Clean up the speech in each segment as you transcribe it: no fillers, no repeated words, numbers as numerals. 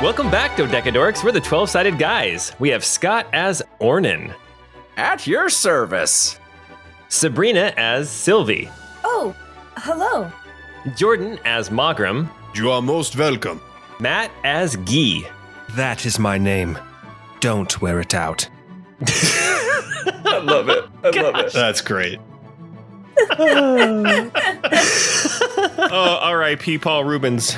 Welcome back, Dodecadorks. We're the 12-Sided Guys. We have Scott as Ornan. At your service. Sabrina as Sylvie. Oh, hello. Jordan as Mogram. You are most welcome. Matt as Guy. That is my name. Don't wear it out. I love it. I love it. That's great. R.I.P. Paul Rubens.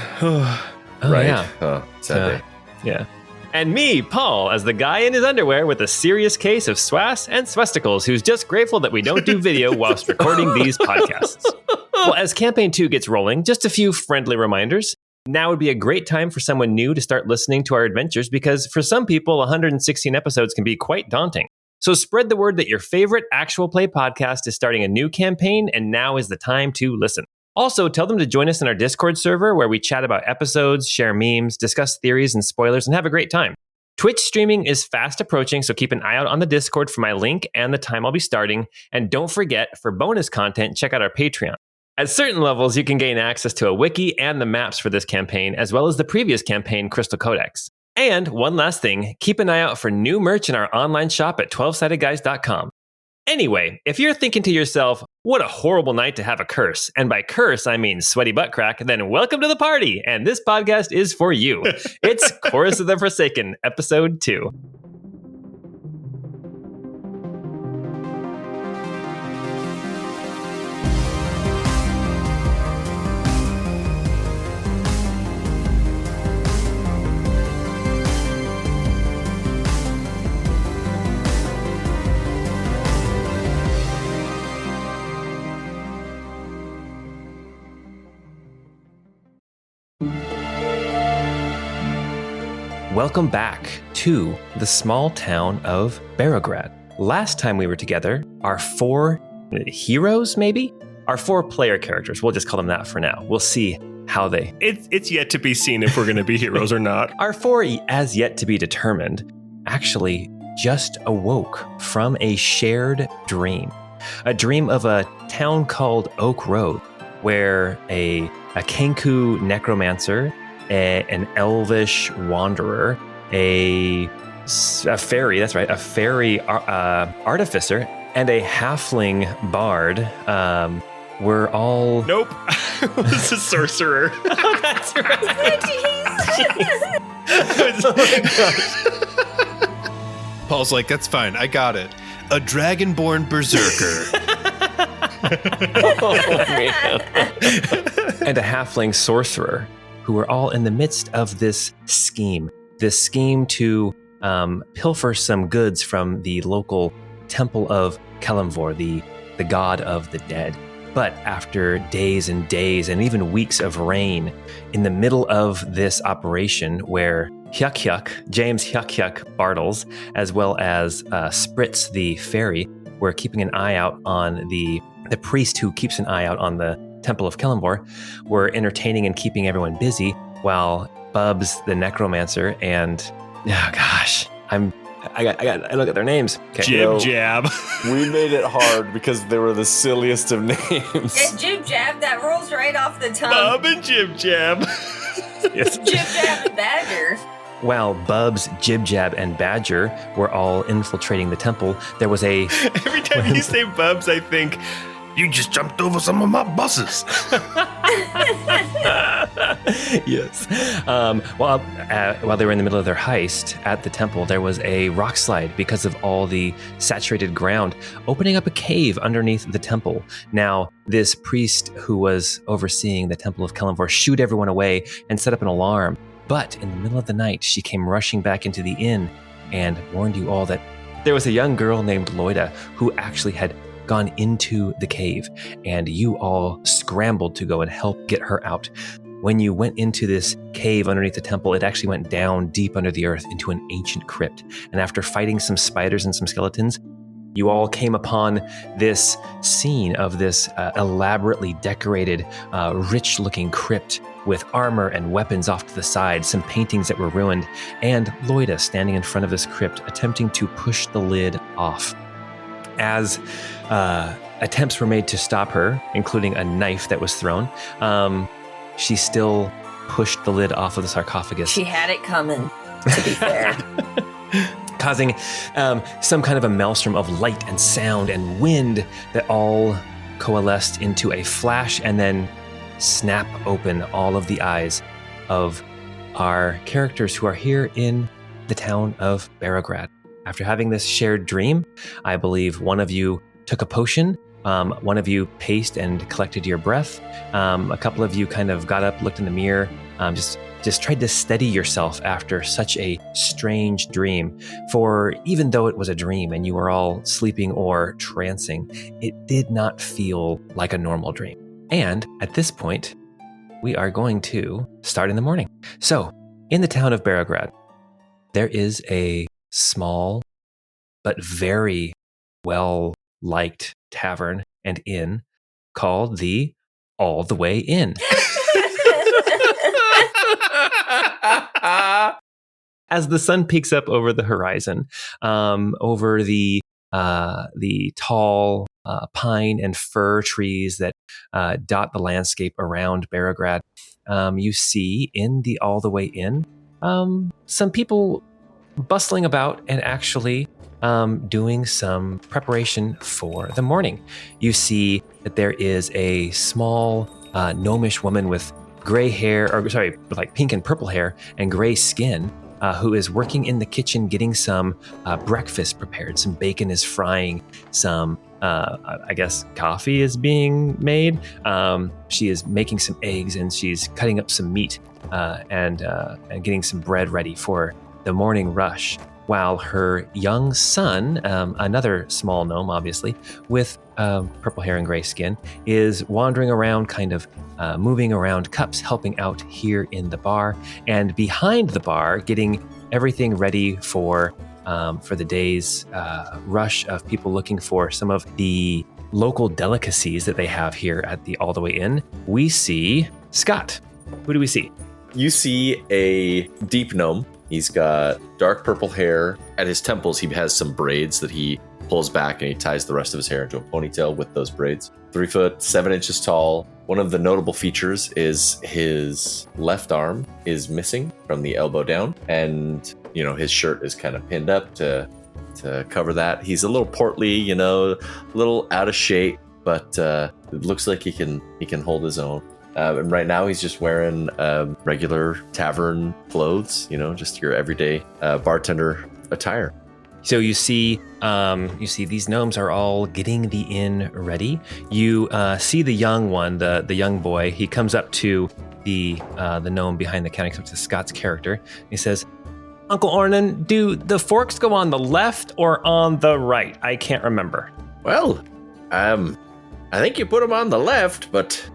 Right. Yeah. Sad day. Yeah. And me, Paul, as the guy in his underwear with a serious case of swass and swasticals who's just grateful that we don't do video whilst recording these podcasts. Well, as Campaign 2 gets rolling, just a few friendly reminders. Now would be a great time for someone new to start listening to our adventures because for some people, 116 episodes can be quite daunting. So spread the word that your favorite actual play podcast is starting a new campaign, and now is the time to listen. Also, tell them to join us in our Discord server where we chat about episodes, share memes, discuss theories and spoilers, and have a great time. Twitch streaming is fast approaching, so keep an eye out on the Discord for my link and the time I'll be starting. And don't forget, for bonus content, check out our Patreon. At certain levels, you can gain access to a wiki and the maps for this campaign, as well as the previous campaign, Crystal Codex. And one last thing, keep an eye out for new merch in our online shop at 12sidedguys.com. Anyway, if you're thinking to yourself, what a horrible night to have a curse, and by curse I mean sweaty butt crack, then welcome to the party, and this podcast is for you. It's Chorus of the Forsaken, Episode 2. Welcome back to the small town of Barograd. Last time we were together, our 4 heroes, maybe? Our 4 player characters, we'll just call them that for now. We'll see how they... It's yet to be seen if we're going to be heroes or not. Our 4 as yet to be determined actually just awoke from a shared dream. A dream of a town called Oak Road, where a Kenku necromancer, an elvish wanderer, a fairy, that's right, a fairy artificer, and a halfling bard were all... Nope. It was a sorcerer. Oh, that's right. Oh my gosh. Paul's like, that's fine, I got it. A dragonborn berserker. Oh, man. And a halfling sorcerer, who were all in the midst of this scheme to pilfer some goods from the local temple of Kalimvor, the god of the dead. But after days and days and even weeks of rain, in the middle of this operation where James Bartles, as well as Spritz the fairy, were keeping an eye out on the priest who keeps an eye out on the Temple of Kalimvor, were entertaining and keeping everyone busy, while Bubs the necromancer and I look at their names. Okay. Jib Jab. We made it hard because they were the silliest of names. And Jib Jab, that rolls right off the tongue. Bub and Jib Jab. Yes. Jib Jab and Badger. While Bubs, Jib Jab, and Badger were all infiltrating the temple, there was a... Every time you say Bubs, I think, you just jumped over some of my buses. Yes. While they were in the middle of their heist at the temple, there was a rock slide because of all the saturated ground, opening up a cave underneath the temple. Now, this priest who was overseeing the Temple of Kalimvor shooed everyone away and set up an alarm. But in the middle of the night, she came rushing back into the inn and warned you all that there was a young girl named Loida who actually had gone into the cave, and you all scrambled to go and help get her out. When you went into this cave underneath the temple, it actually went down deep under the earth into an ancient crypt. And after fighting some spiders and some skeletons, you all came upon this scene of this elaborately decorated, rich-looking crypt with armor and weapons off to the side, some paintings that were ruined, and Loida standing in front of this crypt, attempting to push the lid off. As attempts were made to stop her, including a knife that was thrown, she still pushed the lid off of the sarcophagus. She had it coming, to be fair. Causing some kind of a maelstrom of light and sound and wind that all coalesced into a flash and then snap open all of the eyes of our characters who are here in the town of Barograd. After having this shared dream, I believe one of you took a potion, one of you paced and collected your breath, a couple of you kind of got up, looked in the mirror, just tried to steady yourself after such a strange dream. For even though it was a dream and you were all sleeping or trancing, it did not feel like a normal dream. And at this point, we are going to start in the morning. So, in the town of Barograd, there is a small but very well-liked tavern and inn called the All the Way Inn. As the sun peeks up over the horizon, over the tall pine and fir trees that dot the landscape around Barograd, you see in the All the Way Inn some people bustling about and actually doing some preparation for the morning. You see that there is a small gnomish woman with gray hair, like pink and purple hair and gray skin, who is working in the kitchen getting some breakfast prepared. Some bacon is frying, some, I guess, coffee is being made. She is making some eggs and she's cutting up some meat and getting some bread ready for the morning rush. While her young son, another small gnome, obviously, with purple hair and gray skin, is wandering around, kind of moving around cups, helping out here in the bar, and behind the bar, getting everything ready for the day's rush of people looking for some of the local delicacies that they have here at the All the Way Inn. We see Scott. Who do we see? You see a deep gnome. He's got dark purple hair. At his temples, he has some braids that he pulls back and he ties the rest of his hair into a ponytail with those braids. 3 foot, 7 inches tall. One of the notable features is his left arm is missing from the elbow down. And, his shirt is kind of pinned up to cover that. He's a little portly, a little out of shape, but it looks like he can hold his own. And right now he's just wearing regular tavern clothes, just your everyday bartender attire. So you see these gnomes are all getting the inn ready. You see the young one, the young boy. He comes up to the gnome behind the counter, to Scott's character. He says, "Uncle Ornan, do the forks go on the left or on the right? I can't remember." Well, I think you put them on the left, but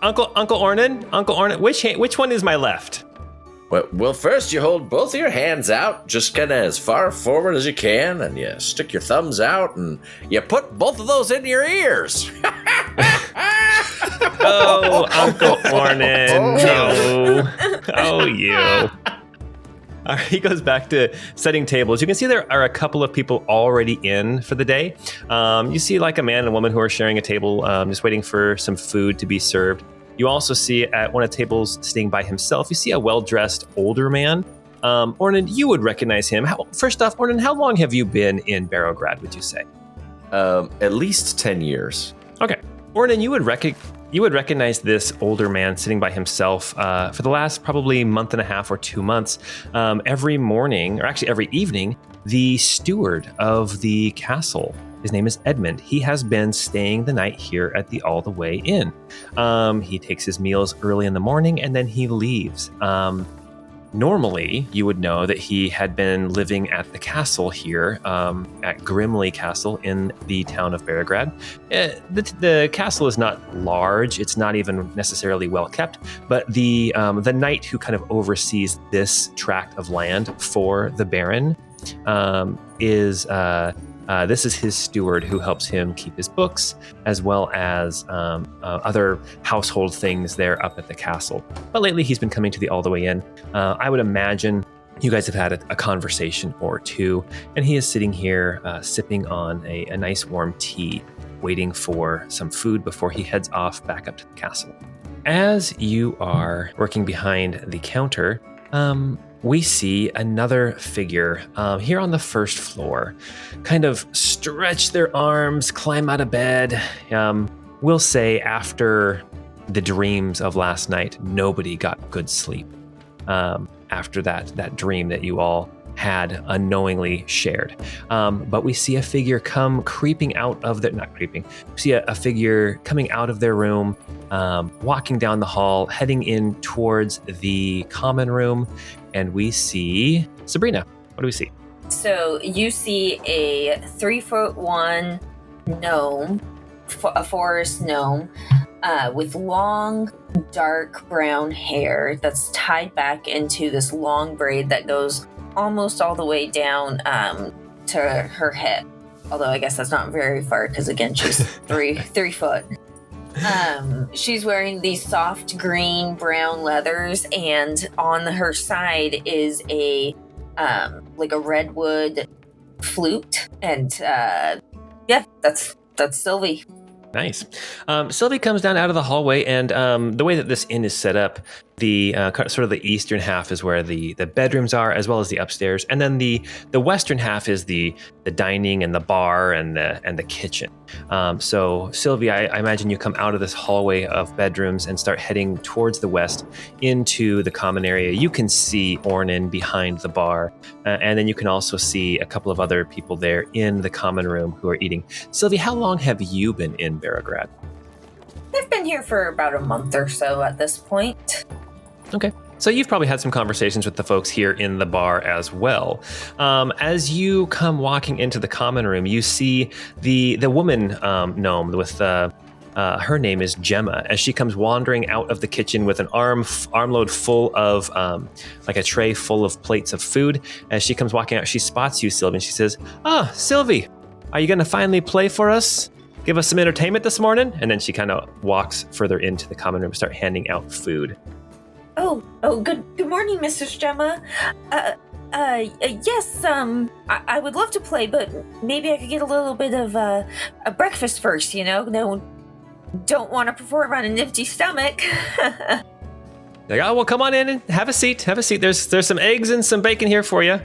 Uncle Ornan, which one is my left? Well, first you hold both of your hands out, just kind of as far forward as you can, and you stick your thumbs out, and you put both of those in your ears. Oh, Uncle Ornan, no. Oh, you. All right, he goes back to setting tables. You can see there are a couple of people already in for the day. You see like a man and a woman who are sharing a table, just waiting for some food to be served. You also see at one of the tables sitting by himself, you see a well-dressed older man. Ornan, you would recognize him. First off, Ornan, how long have you been in Barograd, would you say? At least 10 years. Okay. Ornan, you would recognize this older man sitting by himself for the last probably month and a half or 2 months. Every morning, or actually every evening, the steward of the castle, his name is Edmund. He has been staying the night here at the All the Way Inn. He takes his meals early in the morning and then he leaves. Normally, you would know that he had been living at the castle here, at Grimley Castle in the town of Barograd. The castle is not large; it's not even necessarily well kept. But the knight who kind of oversees this tract of land for the Baron is. This is his steward who helps him keep his books, as well as other household things there up at the castle. But lately he's been coming to the All the Way Inn. I would imagine you guys have had a conversation or two, and he is sitting here sipping on a nice warm tea, waiting for some food before he heads off back up to the castle. as you are working behind the counter, we see another figure here on the first floor kind of stretch their arms, climb out of bed. We'll say after the dreams of last night, nobody got good sleep after that dream that you all had unknowingly shared. But we see a figure come creeping out of we see a figure coming out of their room, walking down the hall, heading in towards the common room, and we see Sabrina. What do we see? So you see a 3'1" gnome, a forest gnome, with long, dark brown hair that's tied back into this long braid that goes almost all the way down to her hip. Although I guess that's not very far because again she's 3 foot. She's wearing these soft green brown leathers, and on her side is a like a redwood flute, and that's Sylvie. Nice. Sylvie comes down out of the hallway, and the way that this inn is set up, the sort of the eastern half is where the bedrooms are, as well as the upstairs, and then the western half is the dining and the bar and the kitchen. So Sylvie, I imagine you come out of this hallway of bedrooms and start heading towards the west into the common area. You can see Ornan behind the bar, and then you can also see a couple of other people there in the common room who are eating. Sylvie, how long have you been in Barograd? I've been here for about a month or so at this point. Okay. So you've probably had some conversations with the folks here in the bar as well. As you come walking into the common room, you see the woman gnome with her name is Gemma, as she comes wandering out of the kitchen with an armload full of like a tray full of plates of food. As she comes walking out, she spots you, Sylvie, and she says, Sylvie, are you going to finally play for us? Give us some entertainment this morning? And then she kind of walks further into the common room and start handing out food. Oh, good morning, Mrs. Gemma. Yes, I would love to play, but maybe I could get a little bit of a breakfast first, No, don't want to perform on an empty stomach. Like, well, come on in and have a seat. There's some eggs and some bacon here for you.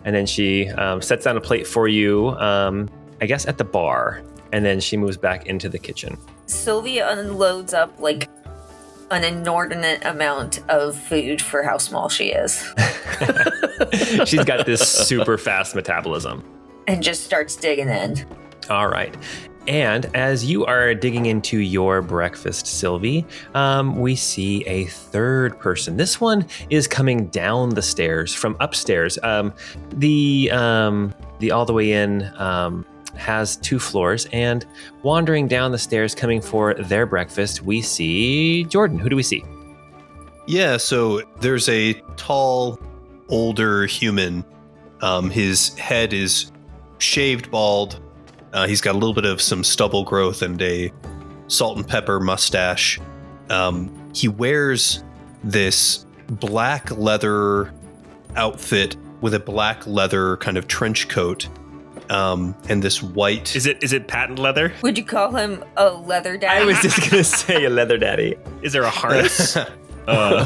And then she sets down a plate for you, I guess at the bar. And then she moves back into the kitchen. Sylvia unloads up like an inordinate amount of food for how small she is. She's got this super fast metabolism. And just starts digging in. All right. And as you are digging into your breakfast, Sylvie, we see a third person. This one is coming down the stairs from upstairs. The all the way in has 2 floors, and wandering down the stairs coming for their breakfast, we see Jordan. Who do we see? Yeah, so there's a tall, older human. His head is shaved bald. He's got a little bit of some stubble growth and a salt and pepper mustache. He wears this black leather outfit with a black leather kind of trench coat. And this white... Is it patent leather? Would you call him a leather daddy? I was just going to say a leather daddy. Is there a harness? No.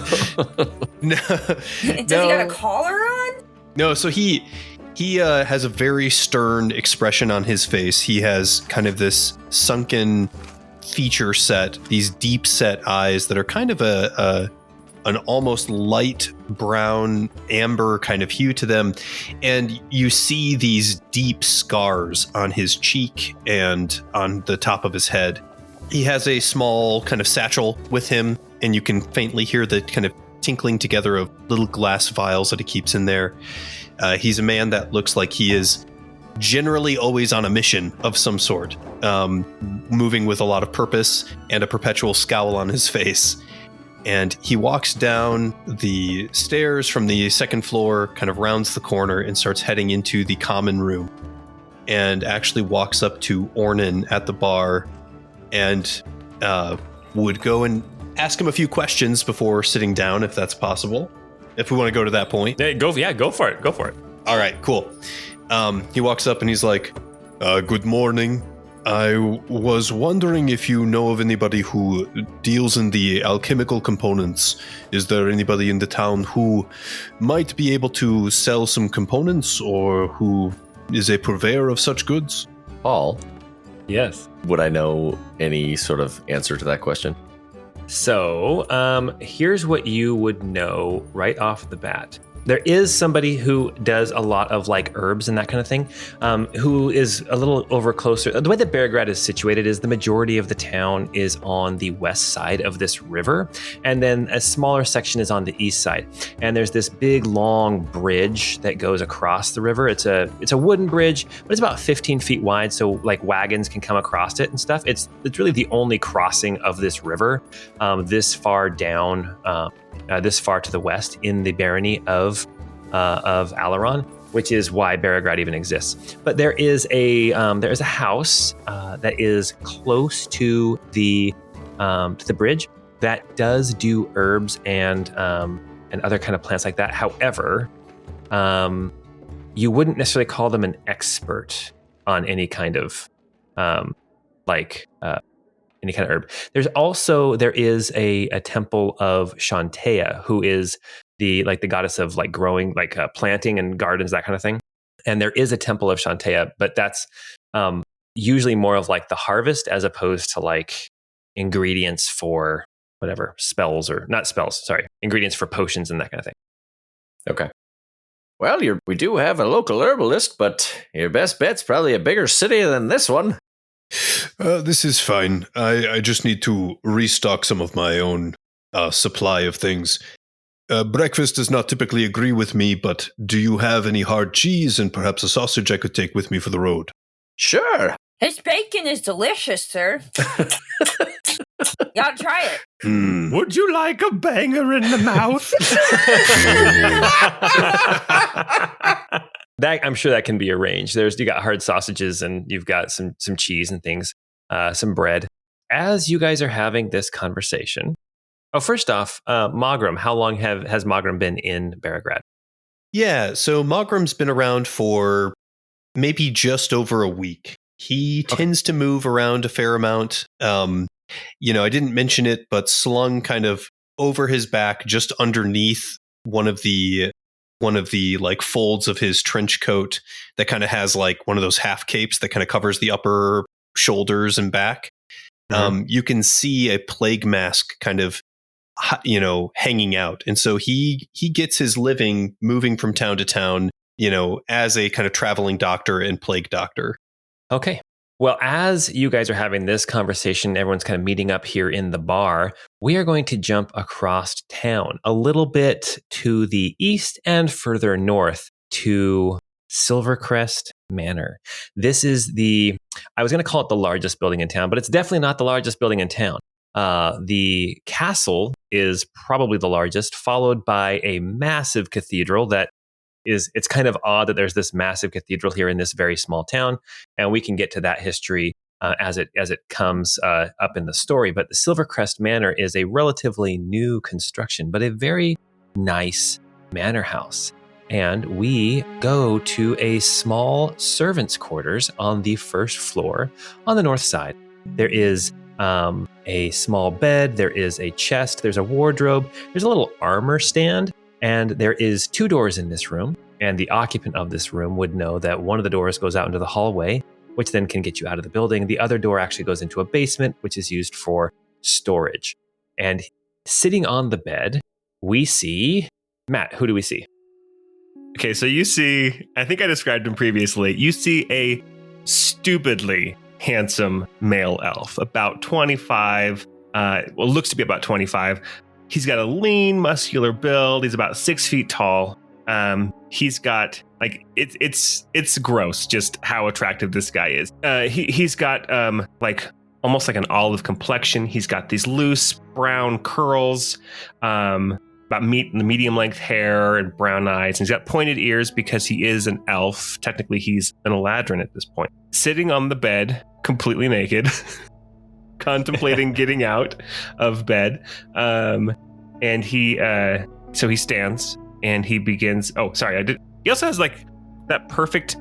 Does he got a collar on? No, so he has a very stern expression on his face. He has kind of this sunken feature set, these deep set eyes that are kind of an almost light brown amber kind of hue to them. And you see these deep scars on his cheek and on the top of his head. He has a small kind of satchel with him, and you can faintly hear the kind of tinkling together of little glass vials that he keeps in there. He's a man that looks like he is generally always on a mission of some sort, moving with a lot of purpose and a perpetual scowl on his face. And he walks down the stairs from the second floor, kind of rounds the corner and starts heading into the common room, and actually walks up to Ornan at the bar and would go and ask him a few questions before sitting down, if that's possible, if we want to go to that point. Hey, go for it. All right, cool. He walks up and he's like, good morning. I was wondering if you know of anybody who deals in the alchemical components. Is there anybody in the town who might be able to sell some components or who is a purveyor of such goods? Paul, Yes. would I know any sort of answer to that question? So, here's what you would know right off the bat. There is somebody who does a lot of like herbs and that kind of thing, who is a little over closer. The way that Beargrad is situated is the majority of the town is on the west side of this river, and then a smaller section is on the east side. And there's this big long bridge that goes across the river. It's a wooden bridge, but it's about 15 feet wide, so like wagons can come across it and stuff. It's really the only crossing of this river this far down. This far to the west in the barony of Alaron, which is why Beargrad even exists. But there is a house that is close to the bridge that does do herbs and other kind of plants like that. However, you wouldn't necessarily call them an expert on any kind of any kind of herb. There is a temple of Shantea, who is the goddess of like growing, like planting and gardens, that kind of thing. And there is a temple of Shantea, but that's usually more of like the harvest as opposed to like ingredients for whatever ingredients for potions and that kind of thing. Okay. Well, we do have a local herbalist, but your best bet's probably a bigger city than this one. This is fine. I just need to restock some of my own supply of things. Breakfast does not typically agree with me, but do you have any hard cheese and perhaps a sausage I could take with me for the road? Sure. His bacon is delicious, sir. You gotta try it. Would you like a banger in the mouth? That I'm sure that can be arranged. You got hard sausages and you've got some cheese and things, some bread. As you guys are having this conversation, first off, Mogram, how long has Mogram been in Beargrad? Yeah, so Mogram's been around for maybe just over a week. He tends to move around a fair amount. I didn't mention it, but slung kind of over his back, just underneath one of the like folds of his trench coat that kind of has like one of those half capes that kind of covers the upper shoulders and back. Mm-hmm. You can see a plague mask kind of, hanging out. And so he gets his living moving from town to town, as a kind of traveling doctor and plague doctor. Okay. Well, as you guys are having this conversation, everyone's kind of meeting up here in the bar. We are going to jump across town a little bit to the east and further north to Silvercrest Manor. This is I was going to call it the largest building in town, but it's definitely not the largest building in town. The castle is probably the largest, followed by a massive cathedral it's kind of odd that there's this massive cathedral here in this very small town, and we can get to that history as it comes up in the story. But the Silvercrest Manor is a relatively new construction, but a very nice manor house. And we go to a small servants' quarters on the first floor on the north side. There is a small bed, there is a chest, there's a wardrobe, there's a little armor stand, and there is 2 doors in this room. And the occupant of this room would know that one of the doors goes out into the hallway, which then can get you out of the building. The other door actually goes into a basement, which is used for storage. And sitting on the bed, we see Matt. Who do we see? Okay, so you see, I think I described him previously. You see a stupidly handsome male elf, about 25. Looks to be about 25. He's got a lean, muscular build. He's about 6 feet tall. He's got it's gross just how attractive this guy is. He's got almost like an olive complexion. He's got these loose brown curls, about medium length hair and brown eyes. And he's got pointed ears because he is an elf. Technically, he's an Eladrin at this point. Sitting on the bed, completely naked, contemplating getting out of bed. And he stands and he begins. He also has like that perfect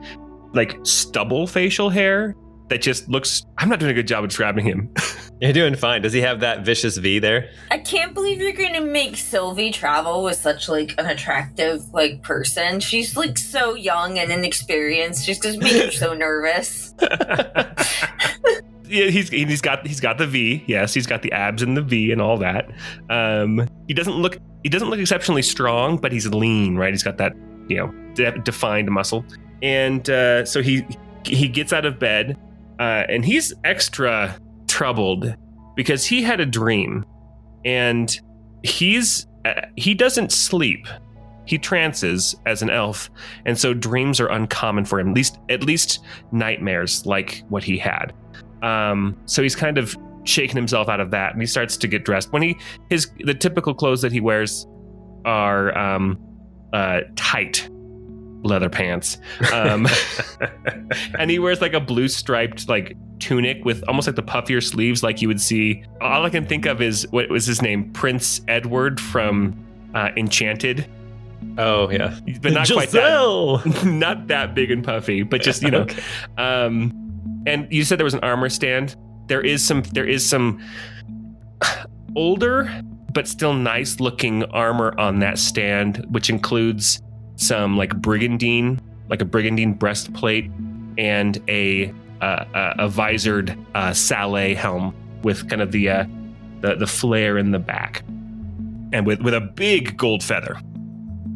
like stubble facial hair that just looks. I'm not doing a good job of describing him. You're doing fine. Does he have that vicious V there? I can't believe you're gonna make Sylvie travel with such like an attractive like person. She's like so young and inexperienced. She's just make her so nervous. Yeah, he's got the V. Yes, he's got the abs and the V and all that. He doesn't look exceptionally strong, but he's lean, right? He's got that defined muscle, and so he gets out of bed, and he's extra troubled because he had a dream, and he doesn't sleep. He trances as an elf, and so dreams are uncommon for him. At least nightmares like what he had. So he's kind of shaking himself out of that, and he starts to get dressed. When the typical clothes that he wears are tight leather pants, and he wears like a blue striped like tunic with almost like the puffier sleeves, like you would see. All I can think of is, what was his name, Prince Edward from Enchanted. Oh yeah, but not Giselle! Quite that. Not that big and puffy, but just Okay. And you said there was an armor stand. There is some older but still nice looking armor on that stand, which includes some like a brigandine breastplate and a visored sallet helm with kind of the flare in the back, and with a big gold feather.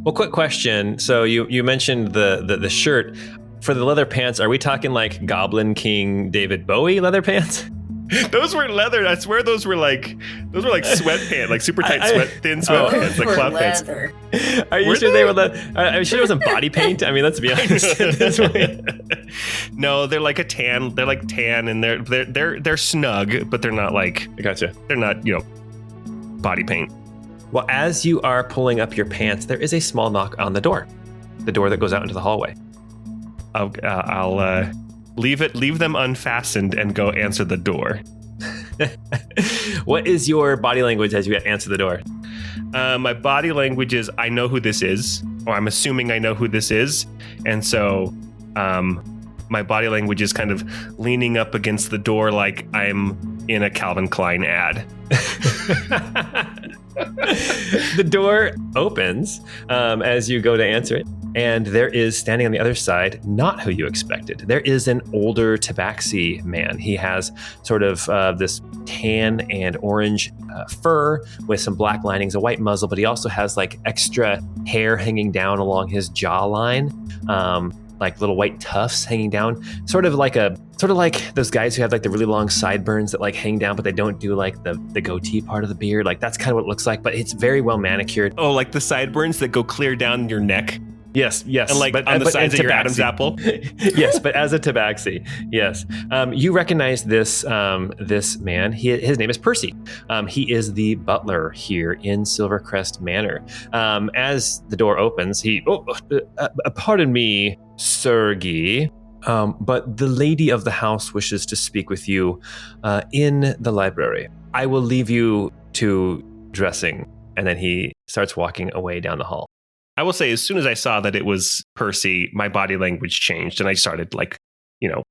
Well, quick question. So you mentioned the shirt. For the leather pants, are we talking like Goblin King David Bowie leather pants? Those were leather. I swear those were like sweatpants, like super tight thin sweatpants, like cloth leather. pants. Are you sure they were I'm sure it wasn't body paint. I mean, let's be honest. No, they're like a tan. They're like tan, and they're snug, but they're not like. Gotcha. They're not body paint. Well, as you are pulling up your pants, there is a small knock on the door that goes out into the hallway. I'll leave them unfastened and go answer the door. What is your body language as you answer the door? My body language is, I know who this is, or I'm assuming I know who this is, and so my body language is kind of leaning up against the door like I'm in a Calvin Klein ad. The door opens as you go to answer it, and there is standing on the other side, not who you expected. There is an older tabaxi man. He has sort of this tan and orange fur with some black linings, a white muzzle, but he also has like extra hair hanging down along his jawline, like little white tufts hanging down, sort of like those guys who have like the really long sideburns that like hang down, but they don't do like the goatee part of the beard. Like that's kind of what it looks like, but it's very well manicured. Oh, like the sideburns that go clear down your neck. Yes. And like on the sides of your Adam's apple. Yes, but as a tabaxi. Yes. You recognize this man. His name is Percy. He is the butler here in Silvercrest Manor. As the door opens, pardon me, Sergey, but the lady of the house wishes to speak with you in the library. I will leave you to dressing. And then he starts walking away down the hall. I will say, as soon as I saw that it was Percy, my body language changed, and I started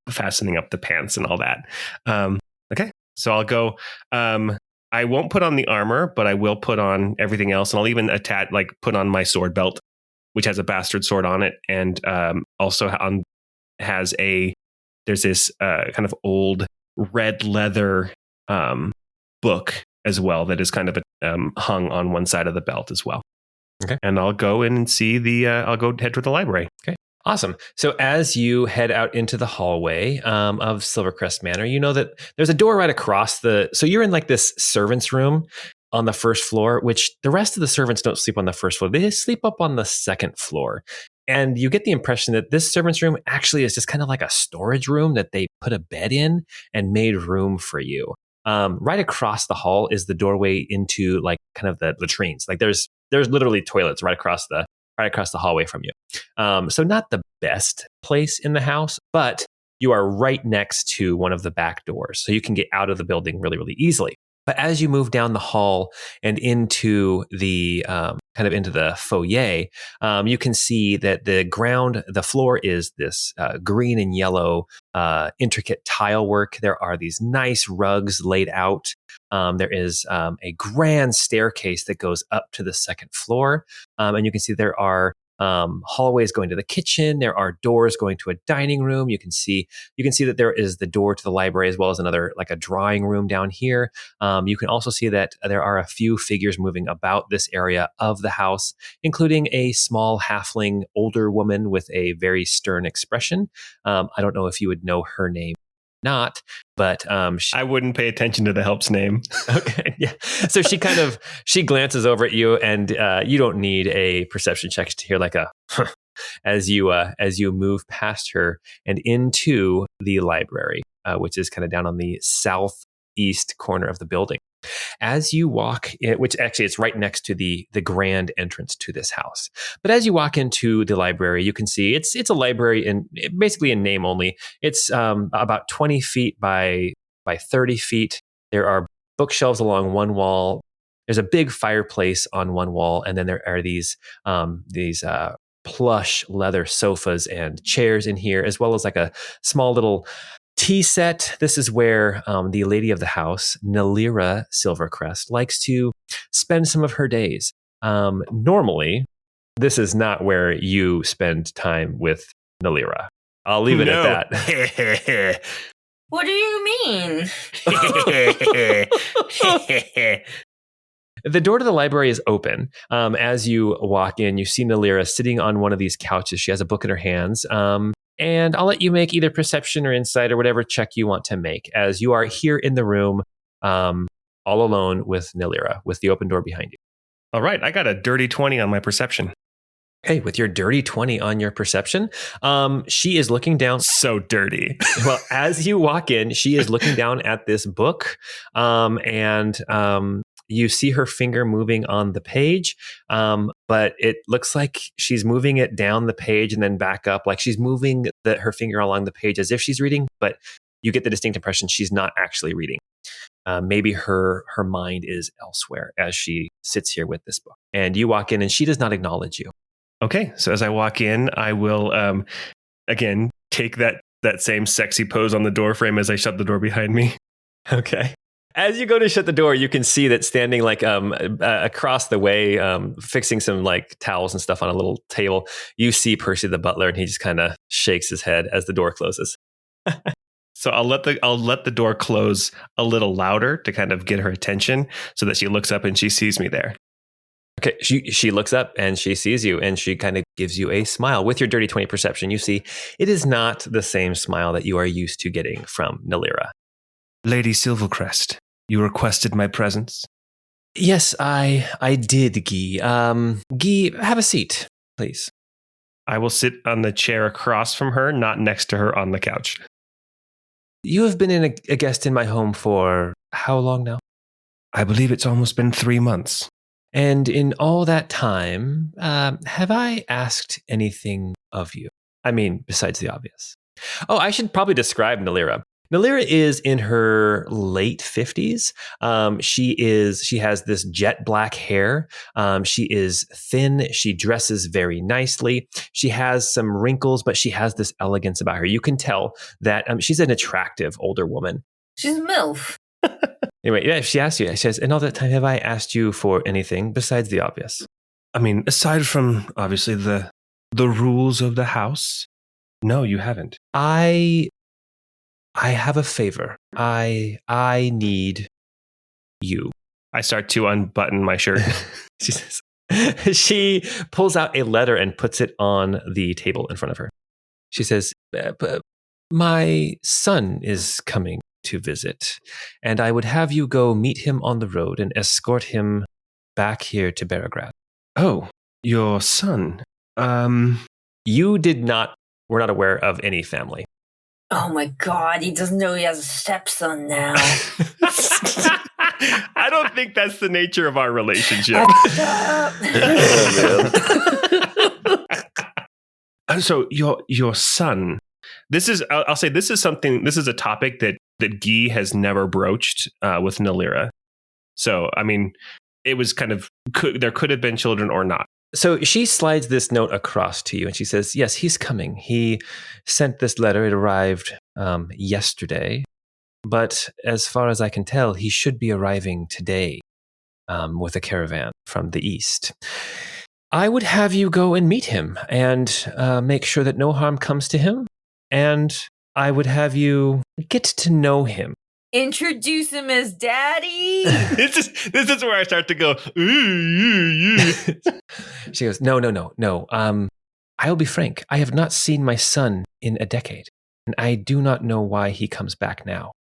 fastening up the pants and all that. Okay, so I'll go. I won't put on the armor, but I will put on everything else, and I'll even put on my sword belt, which has a bastard sword on it, and also there's this kind of old red leather book as well that is kind of hung on one side of the belt as well. Okay. And I'll go in and see I'll go head to the library. Okay. Awesome. So as you head out into the hallway of Silvercrest Manor, you know that there's a door right across so you're in like this servant's room on the first floor, which the rest of the servants don't sleep on the first floor. They sleep up on the second floor. And you get the impression that this servant's room actually is just kind of like a storage room that they put a bed in and made room for you. Right across the hall is the doorway into like kind of the latrines. Like there's literally toilets right across the hallway from you. So not the best place in the house, but you are right next to one of the back doors. So you can get out of the building really, really easily. But as you move down the hall and into the into the foyer, you can see that the floor is this green and yellow intricate tile work. There are these nice rugs laid out. There is a grand staircase that goes up to the second floor, and you can see there are hallways going to the kitchen. There are doors going to a dining room. You can see that there is the door to the library as well as another like a drawing room down here. You can also see that there are a few figures moving about this area of the house, including a small halfling older woman with a very stern expression. I don't know if you would know her name. Not, but I wouldn't pay attention to the help's name. Okay, yeah. So she glances over at you, and you don't need a perception check to hear like a as you move past her and into the library, which is kind of down on the southeast corner of the building. As you walk in, which actually it's right next to the grand entrance to this house. But as you walk into the library, you can see it's a library in basically in name only. It's about 20 feet by 30 feet. There are bookshelves along one wall. There's a big fireplace on one wall, and then there are these plush leather sofas and chairs in here, as well as like a small little tea set. This is where the lady of the house, Nalira Silvercrest, likes to spend some of her days. Normally, this is not where you spend time with Nalira. I'll leave it at that. What do you mean? The door to the library is open. As you walk in, you see Nalira sitting on one of these couches. She has a book in her hands. And I'll let you make either perception or insight or whatever check you want to make, as you are here in the room all alone with Nalira, with the open door behind you. All right, I got a dirty 20 on my perception. Okay, with your dirty 20 on your perception, she is looking down. So dirty. Well, as you walk in, she is looking down at this book, and you see her finger moving on the page, but it looks like she's moving it down the page and then back up, like she's moving her finger along the page as if she's reading, but you get the distinct impression she's not actually reading. Maybe her mind is elsewhere as she sits here with this book. And you walk in and she does not acknowledge you. Okay, so as I walk in, I will, again, take that same sexy pose on the door frame as I shut the door behind me. Okay. As you go to shut the door, you can see that standing like across the way, fixing some like towels and stuff on a little table, you see Percy the butler, and he just kind of shakes his head as the door closes. So I'll let the door close a little louder to kind of get her attention, so that she looks up and she sees me there. Okay, she looks up and she sees you, and she kind of gives you a smile. With your dirty 20 perception, you see it is not the same smile that you are used to getting from Nalira. Lady Silvercrest, you requested my presence? Yes, I did, Guy. Guy, have a seat, please. I will sit on the chair across from her, not next to her on the couch. You have been a guest in my home for how long now? I believe it's almost been 3 months. And in all that time, have I asked anything of you? I mean, besides the obvious. Oh, I should probably describe Nalira. Nalira is in her late 50s. She has this jet black hair. She is thin. She dresses very nicely. She has some wrinkles, but she has this elegance about her. You can tell that she's an attractive older woman. She's a MILF. Anyway, yeah, she asks you, she says, in all that time, have I asked you for anything besides the obvious? I mean, aside from, obviously, the rules of the house, no, you haven't. I have a favor. I need you. I start to unbutton my shirt. She says, she pulls out a letter and puts it on the table in front of her. She says, my son is coming to visit, and I would have you go meet him on the road and escort him back here to Beregrad. Oh, your son. You were not aware of any family. Oh my god, he doesn't know he has a stepson now. I don't think that's the nature of our relationship. So your son, I'll say this is a topic that Guy has never broached with Nalira. So, I mean, it was kind of, there could have been children or not. So she slides this note across to you and she says, yes, he's coming. He sent this letter. It arrived yesterday. But as far as I can tell, he should be arriving today with a caravan from the east. I would have you go and meet him and make sure that no harm comes to him. And I would have you get to know him. Introduce him as Daddy. This is where I start to go, ooh. She goes, no. I will be frank. I have not seen my son in a decade, and I do not know why he comes back now.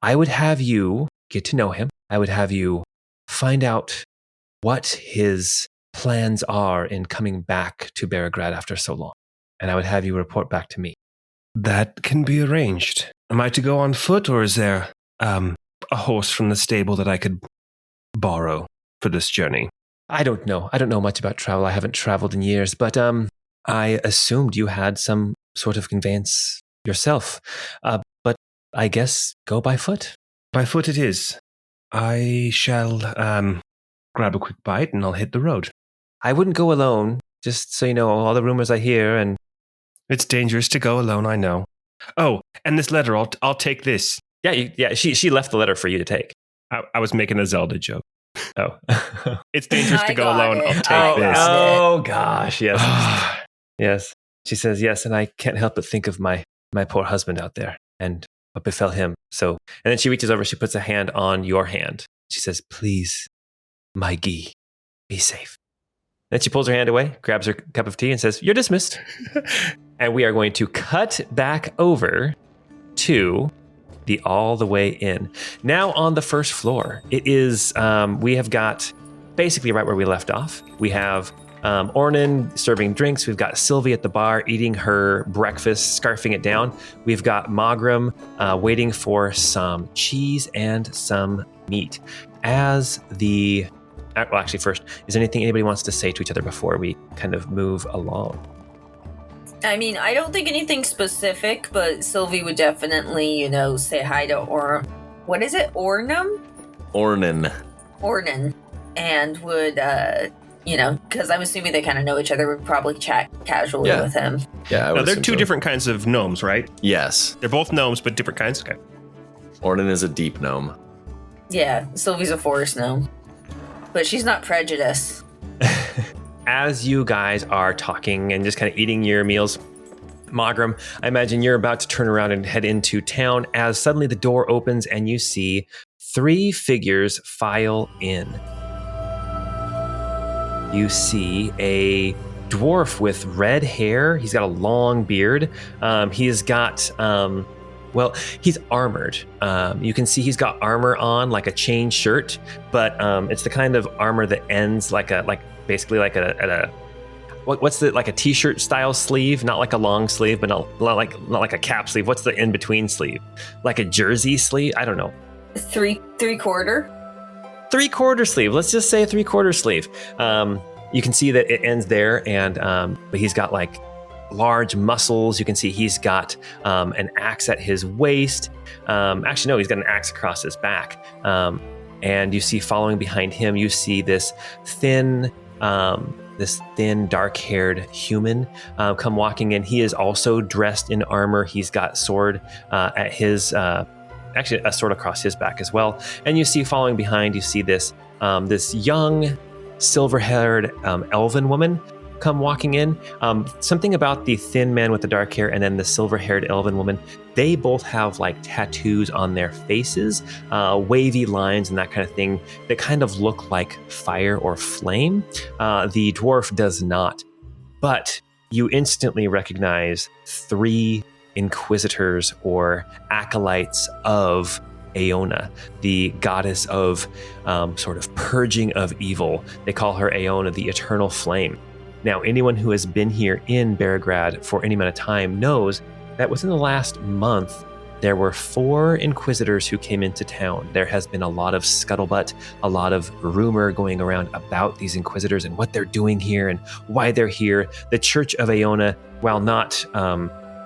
I would have you get to know him. I would have you find out what his plans are in coming back to Beregrad after so long, and I would have you report back to me. That can be arranged. Am I to go on foot, or is there a horse from the stable that I could borrow for this journey? I don't know. I don't know much about travel. I haven't traveled in years, but I assumed you had some sort of conveyance yourself. But I guess go by foot. By foot it is. I shall grab a quick bite and I'll hit the road. I wouldn't go alone, just so you know all the rumors I hear. And it's dangerous to go alone, I know. Oh, and this letter, I'll take this. Yeah. She left the letter for you to take. I was making a Zelda joke. Oh, it's dangerous to go alone. I'll take this. Oh gosh, yes, yes. She says yes, and I can't help but think of my poor husband out there and what befell him. So, and then she reaches over, she puts a hand on your hand. She says, "Please, my Guy, be safe." Then she pulls her hand away, grabs her cup of tea, and says, "You're dismissed." And we are going to cut back over to the All the Way Inn. Now on the first floor, it is, we have got basically right where we left off. We have Ornan serving drinks. We've got Sylvie at the bar eating her breakfast, scarfing it down. We've got Magram waiting for some cheese and some meat. Well, actually, first, is there anything anybody wants to say to each other before we kind of move along? I mean, I don't think anything specific, but Sylvie would definitely, say hi to what is it? Ornan. And would, because I'm assuming they kind of know each other, would probably chat casually with him. Yeah, now, they're two different kinds of gnomes, right? Yes. They're both gnomes, but different kinds. Okay. Ornan is a deep gnome. Yeah, Sylvie's a forest gnome. But she's not prejudiced. As you guys are talking and just kind of eating your meals, Magram, I imagine you're about to turn around and head into town as suddenly the door opens and you see 3 figures file in. You see a dwarf with red hair. He's got a long beard. He's got... he's armored. You can see he's got armor on, like a chain shirt, but it's the kind of armor that ends like a t-shirt style sleeve, not like a long sleeve, but not like a cap sleeve. What's the in between sleeve? Like a jersey sleeve? I don't know. Three-quarter. 3/4 sleeve. Let's just say 3/4 sleeve. You can see that it ends there, and but he's got like large muscles. You can see he's got an axe at his waist. Actually, no, he's got an axe across his back. And you see following behind him, you see this thin, dark-haired human come walking in. He is also dressed in armor. He's got sword at his, actually a sword across his back as well. And you see following behind, you see this young, silver-haired elven woman come walking in. Something about the thin man with the dark hair and then the silver-haired elven woman, they both have like tattoos on their faces, wavy lines and that kind of thing that kind of look like fire or flame. The dwarf does not, but you instantly recognize 3 inquisitors or acolytes of Aona, the goddess of sort of purging of evil. They call her Aona, the eternal flame. Now, anyone who has been here in Beregrad for any amount of time knows that within the last month, there were 4 inquisitors who came into town. There has been a lot of scuttlebutt, a lot of rumor going around about these inquisitors and what they're doing here and why they're here. The Church of Aona, while not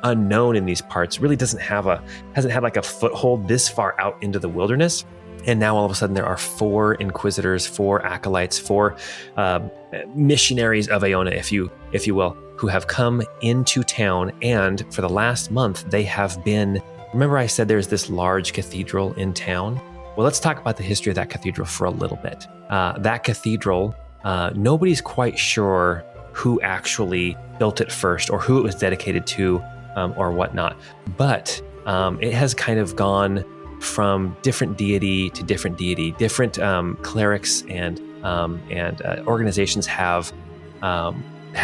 unknown in these parts, really hasn't had like a foothold this far out into the wilderness. And now all of a sudden there are 4 inquisitors, 4 acolytes, 4 missionaries of Iona, if you will, who have come into town. And for the last month, they have been. Remember, I said there's this large cathedral in town? Well, let's talk about the history of that cathedral for a little bit. That cathedral, nobody's quite sure who actually built it first or who it was dedicated to or whatnot. But it has kind of gone from different deity to different deity. Different clerics and organizations have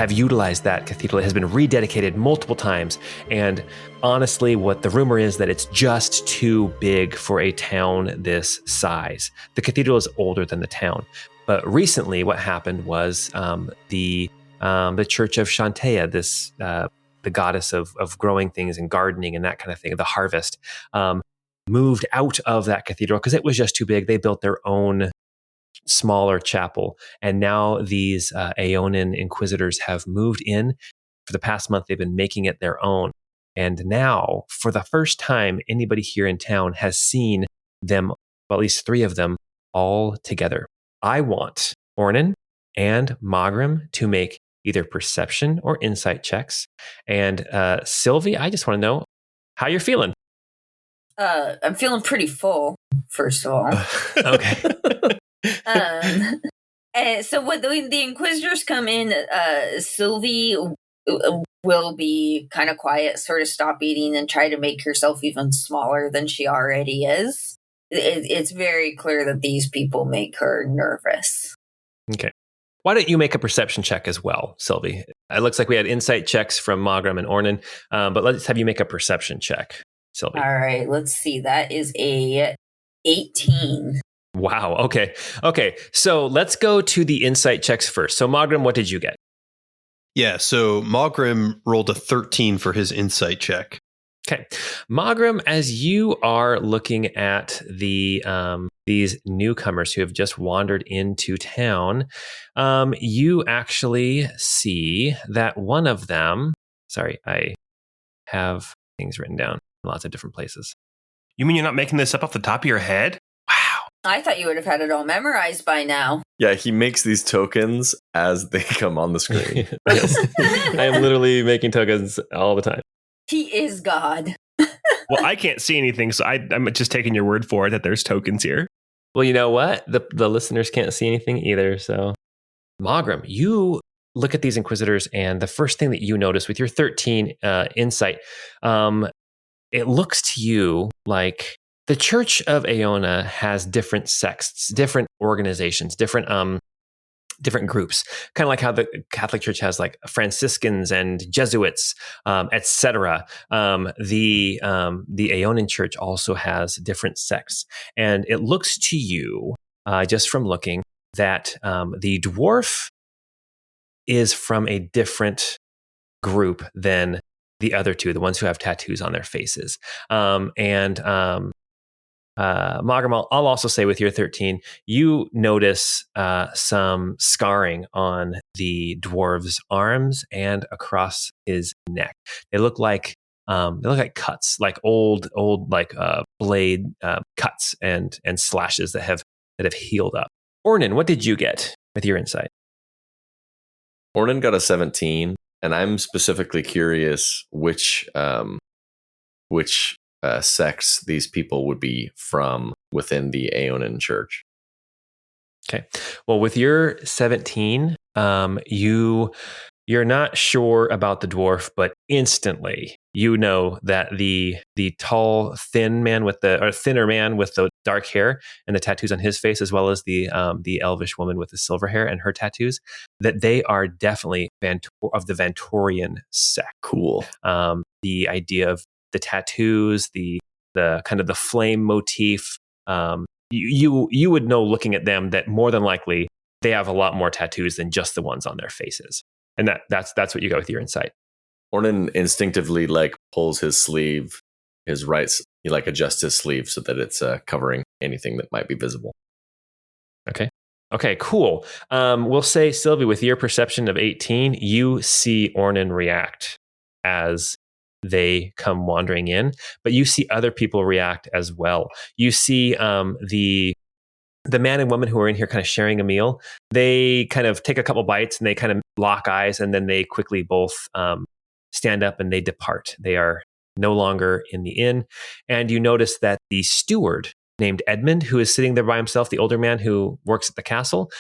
utilized that cathedral. It has been rededicated multiple times. And honestly, what the rumor is that it's just too big for a town this size. The cathedral is older than the town. But recently what happened was the Church of Shantea, this the goddess of growing things and gardening and that kind of thing, the harvest, moved out of that cathedral because it was just too big. They built their own smaller chapel. And now these Aeonian inquisitors have moved in. For the past month, they've been making it their own. And now, for the first time, anybody here in town has seen them, well, at least 3 of them, all together. I want Ornan and Magram to make either perception or insight checks. And Sylvie, I just want to know how you're feeling. I'm feeling pretty full, first of all. Okay. And so when the Inquisitors come in, Sylvie will be kind of quiet, sort of stop eating and try to make herself even smaller than she already is. It's very clear that these people make her nervous. Okay. Why don't you make a perception check as well, Sylvie? It looks like we had insight checks from Magram and Ornan, but let's have you make a perception check, Sylvie. All right, let's see. That is a 18. Wow. Okay. So let's go to the insight checks first. So Magram, what did you get? Yeah, so Magram rolled a 13 for his insight check. Okay. Magram, as you are looking at these newcomers who have just wandered into town, you actually see that one of them, sorry, I have things written down in lots of different places. You mean you're not making this up off the top of your head? Wow. I thought you would have had it all memorized by now. Yeah, he makes these tokens as they come on the screen. Yes. I am literally making tokens all the time. He is God. Well, I can't see anything, so I'm just taking your word for it that there's tokens here. Well, you know what? The listeners can't see anything either. So, Magram, you look at these inquisitors, and the first thing that you notice with your 13 insight, it looks to you like the Church of Iona has different sects, different organizations, different groups, kind of like how the Catholic Church has like Franciscans and Jesuits, etc. The Ionian Church also has different sects, and it looks to you, just from looking, that the dwarf is from a different group than the other 2, the ones who have tattoos on their faces, Magram, I'll also say with your 13, you notice some scarring on the dwarf's arms and across his neck. They look like cuts, like old blade cuts and slashes that have healed up. Ornan, what did you get with your insight? Ornan got a 17, and I'm specifically curious which sects these people would be from within the Aeonian Church. Okay. Well, with your 17, you're not sure about the dwarf, but instantly you know that the tall, thinner man with the dark hair and the tattoos on his face, as well as the elvish woman with the silver hair and her tattoos, that they are definitely of the Vantorian sect. Cool. The idea of the tattoos, the kind of the flame motif, you would know looking at them that more than likely they have a lot more tattoos than just the ones on their faces, and that's what you got with your insight. Ornan instinctively pulls his sleeve, he adjusts his sleeve so that it's covering anything that might be visible. Okay, cool. We'll say, Sylvie, with your perception of 18, you see Ornan react as they come wandering in. But you see other people react as well. You see the man and woman who are in here kind of sharing a meal. They kind of take a couple bites and they kind of lock eyes, and then they quickly both stand up and they depart. They are no longer in the inn. And you notice that the steward named Edmund, who is sitting there by himself, the older man who works at the castle,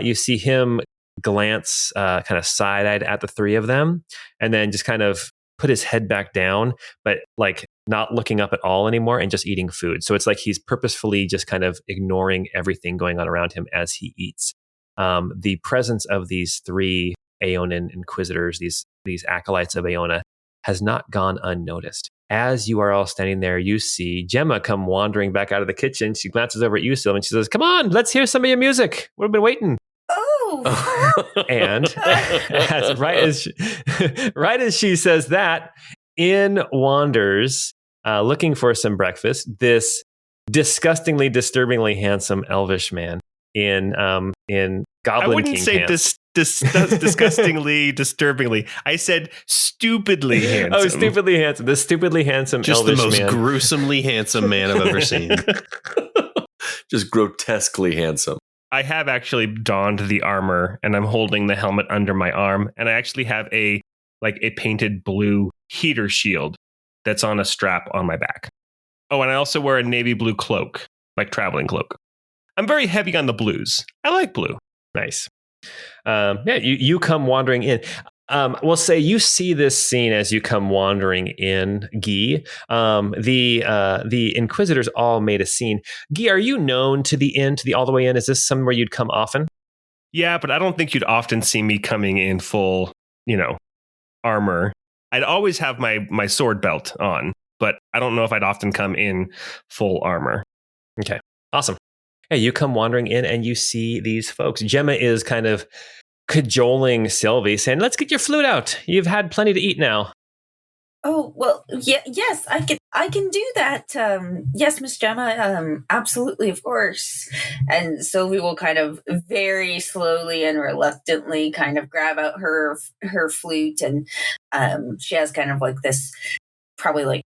you see him glance kind of side-eyed at the three of them, and then just kind of put his head back down, but like not looking up at all anymore and just eating food. So it's like he's purposefully just kind of ignoring everything going on around him as he eats. The presence of these three Aeonan inquisitors, these acolytes of Aeona, has not gone unnoticed. As you are all standing there, you see Gemma come wandering back out of the kitchen. She glances over at you, Sylvan, and she says, "Come on, let's hear some of your music. We've been waiting." Oh. And right as she says that, in wanders, looking for some breakfast, this disgustingly, disturbingly handsome elvish man in goblin I wouldn't king say pants. disgustingly, disturbingly. I said stupidly handsome. Oh, stupidly handsome. The stupidly handsome Just the elvish most man. gruesomely handsome man I've ever seen. Just grotesquely handsome. I have actually donned the armor and I'm holding the helmet under my arm, and I actually have a painted blue heater shield that's on a strap on my back. Oh, and I also wear a navy blue cloak, like traveling cloak. I'm very heavy on the blues. I like blue. Nice. You come wandering in. We'll say you see this scene as you come wandering in, Guy. The Inquisitors all made a scene. Guy, are you known to the inn, to the All the Way Inn? Is this somewhere you'd come often? Yeah, but I don't think you'd often see me coming in full, armor. I'd always have my sword belt on, but I don't know if I'd often come in full armor. Okay, awesome. Yeah, you come wandering in and you see these folks. Gemma is kind of cajoling Sylvie, saying, "Let's get your flute out. You've had plenty to eat now." Oh, well, yes, I can do that. Yes, Miss Gemma, absolutely, of course. And Sylvie will kind of very slowly and reluctantly kind of grab out her flute, and she has kind of like this, probably like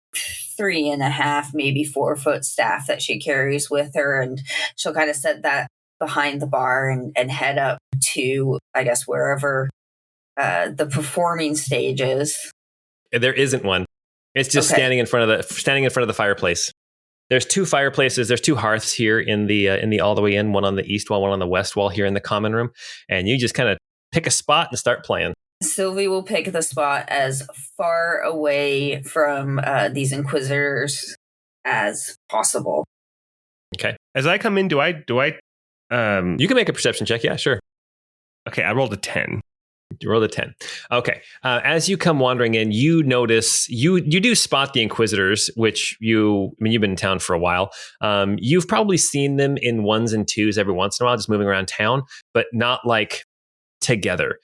3.5, maybe 4 foot staff that she carries with her, and she'll kind of set that behind the bar and head up to, I guess, wherever the performing stage is. There isn't one. It's just standing in front of the fireplace. There's 2 fireplaces. There's 2 hearths here in the All the Way In. One on the east wall, one on the west wall here in the common room. And you just kind of pick a spot and start playing. Sylvie will pick the spot as far away from these Inquisitors as possible. Okay. As I come in, do I? You can make a perception check. Yeah, sure. Okay, I rolled a 10. You rolled a 10. Okay. As you come wandering in, you notice you do spot the Inquisitors, which you've been in town for a while. You've probably seen them in 1s and 2s every once in a while, just moving around town, but not like together.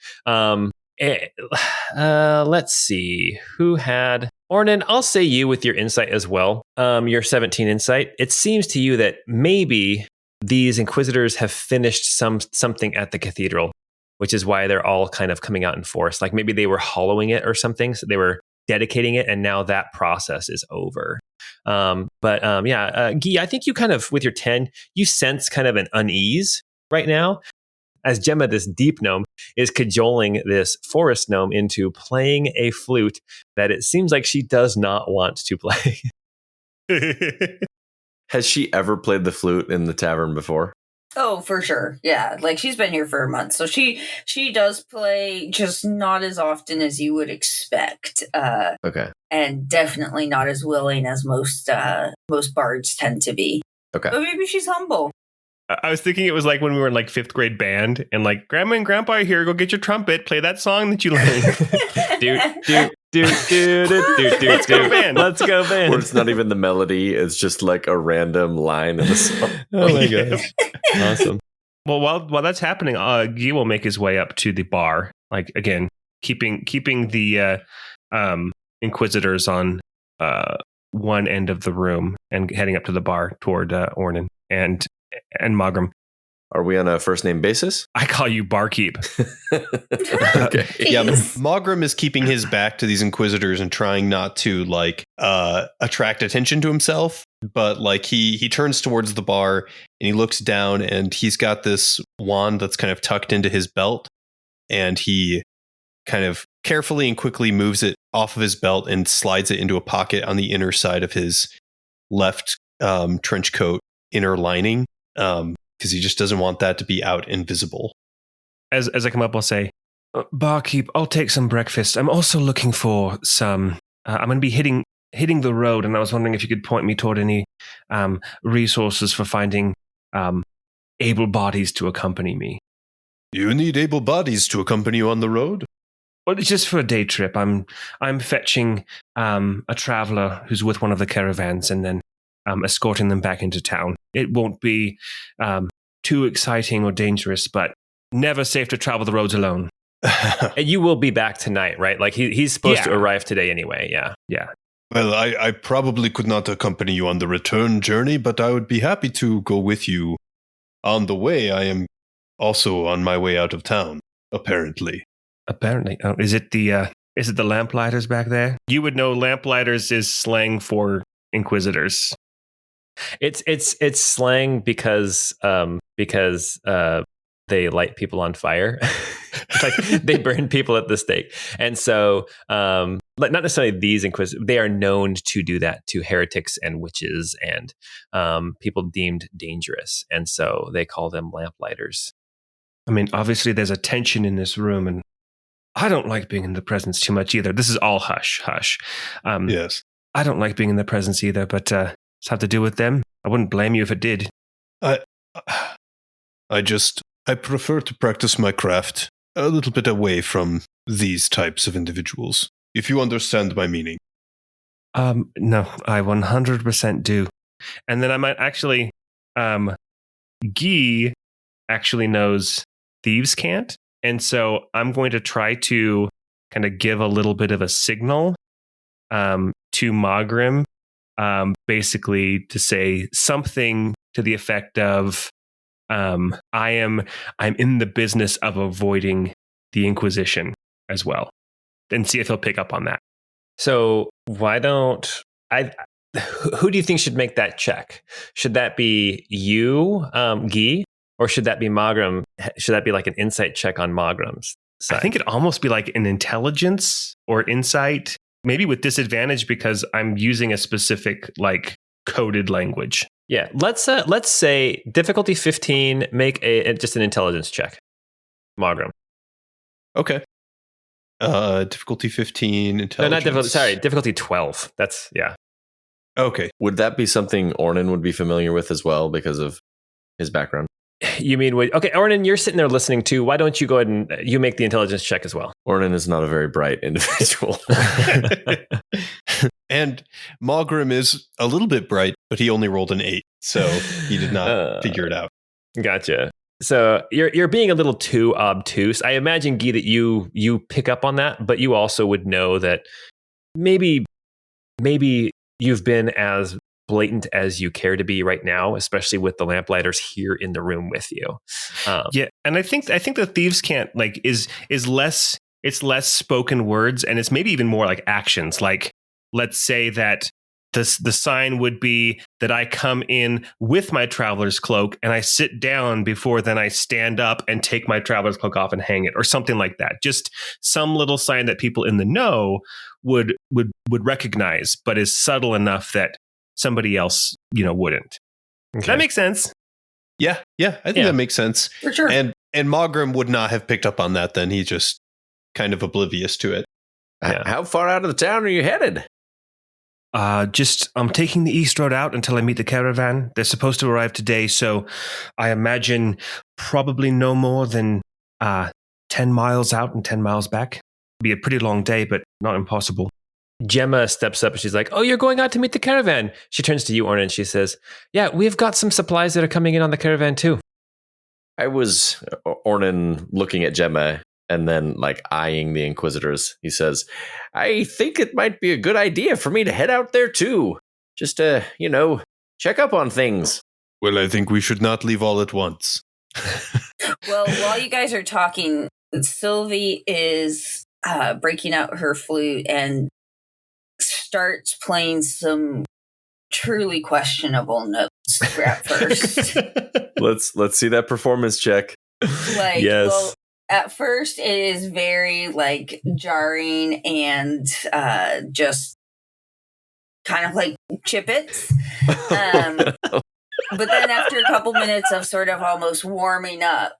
Let's see who had Ornan. I'll say you with your insight as well. Your 17 insight. It seems to you that maybe these Inquisitors have finished something at the cathedral, which is why they're all kind of coming out in force. Like maybe they were hollowing it or something, so they were dedicating it, and now that process is over. Guy, I think you kind of, with your 10, you sense kind of an unease right now, as Gemma, this deep gnome, is cajoling this forest gnome into playing a flute that it seems like she does not want to play. Has she ever played the flute in the tavern before? Oh, for sure. Yeah. Like, she's been here for a month. So she does play, just not as often as you would expect. Okay. And definitely not as willing as most bards tend to be. Okay. But maybe she's humble. I was thinking it was like when we were in like 5th grade band and like, Grandma and Grandpa are here, go get your trumpet, play that song that you like. Let's go band. Let's go band. Where it's not even the melody, it's just like a random line in the song. Oh my gosh. Awesome. Well, while that's happening, Guy will make his way up to the bar. Like, again, keeping the Inquisitors on one end of the room and heading up to the bar toward Ornan and Magram. Are we on a first name basis? I call you barkeep. Okay. Yeah, Please. Mogram is keeping his back to these inquisitors and trying not to attract attention to himself. But like he turns towards the bar and he looks down and he's got this wand that's kind of tucked into his belt, and he kind of carefully and quickly moves it off of his belt and slides it into a pocket on the inner side of his left trench coat inner lining, because he just doesn't want that to be out and visible. As I come up, I'll say, barkeep, I'll take some breakfast. I'm also looking for some. I'm going to be hitting the road, and I was wondering if you could point me toward any resources for finding able bodies to accompany me. You need able bodies to accompany you on the road? Well, it's just for a day trip. I'm fetching a traveler who's with one of the caravans, and then escorting them back into town. It won't be too exciting or dangerous, but never safe to travel the roads alone. And you will be back tonight, right? Like he's supposed to arrive today anyway. Yeah. Yeah. Well, I probably could not accompany you on the return journey, but I would be happy to go with you on the way. I am also on my way out of town, apparently. Apparently. Oh, is it the lamplighters back there? You would know lamplighters is slang for inquisitors. It's slang because they light people on fire. Like they burn people at the stake. And so not necessarily these inquisitors, they are known to do that to heretics and witches and people deemed dangerous. And so they call them lamplighters. I mean, obviously there's a tension in this room, and I don't like being in the presence too much either. This is all hush. Yes. I don't like being in the presence either, but just have to deal with them. I wouldn't blame you if it did. I prefer to practice my craft a little bit away from these types of individuals, if you understand my meaning. No, I 100% do. And then I might actually, Guy actually knows thieves can't. And so I'm going to try to kind of give a little bit of a signal to Mogrim, basically to say something to the effect of, I'm in the business of avoiding the Inquisition as well, and see if he'll pick up on that. So why don't who do you think should make that check? Should that be you, Guy, or should that be Mogrim? Should that be like an insight check on Mogrim's side? I think it'd almost be like an intelligence or insight, maybe with disadvantage because I'm using a specific like coded language. Yeah, let's say difficulty 15. Make just an intelligence check, Mogrim. Okay. Difficulty 15, intelligence. No, not difficulty. Sorry, difficulty 12. That's yeah. Okay. Would that be something Ornan would be familiar with as well because of his background? You mean okay, Ornan? You're sitting there listening too. Why don't you go ahead and you make the intelligence check as well? Ornan is not a very bright individual. And Mogrim is a little bit bright, but he only rolled an 8, so he did not figure it out. Gotcha. So you're being a little too obtuse. I imagine, Guy, that you pick up on that, but you also would know that maybe you've been as blatant as you care to be right now, especially with the lamplighters here in the room with you. Yeah, and I think the thieves can't like is less. It's less spoken words, and it's maybe even more like actions. Like, let's say that the sign would be that I come in with my traveler's cloak and I sit down before then I stand up and take my traveler's cloak off and hang it, or something like that. Just some little sign that people in the know would recognize, but is subtle enough that somebody else, wouldn't. Okay. That makes sense. Yeah, I think that makes sense. For sure. And Mogrim would not have picked up on that then. He's just kind of oblivious to it. Yeah. How far out of the town are you headed? I'm taking the East Road out until I meet the caravan. They're supposed to arrive today, so I imagine probably no more than 10 miles out and 10 miles back. It'd be a pretty long day, but not impossible. Gemma steps up and she's like, "Oh, you're going out to meet the caravan." She turns to you, Ornan, and she says, "Yeah, we've got some supplies that are coming in on the caravan too." I was Ornan looking at Gemma and then like eyeing the Inquisitors. He says, "I think it might be a good idea for me to head out there too. Just to, check up on things." Well, I think we should not leave all at once. Well, while you guys are talking, Sylvie is breaking out her flute and starts playing some truly questionable notes at first. Let's see that performance check. Like, Yes. well, at first it is very like jarring and just kind of like Chippets. But then after a couple minutes of sort of almost warming up,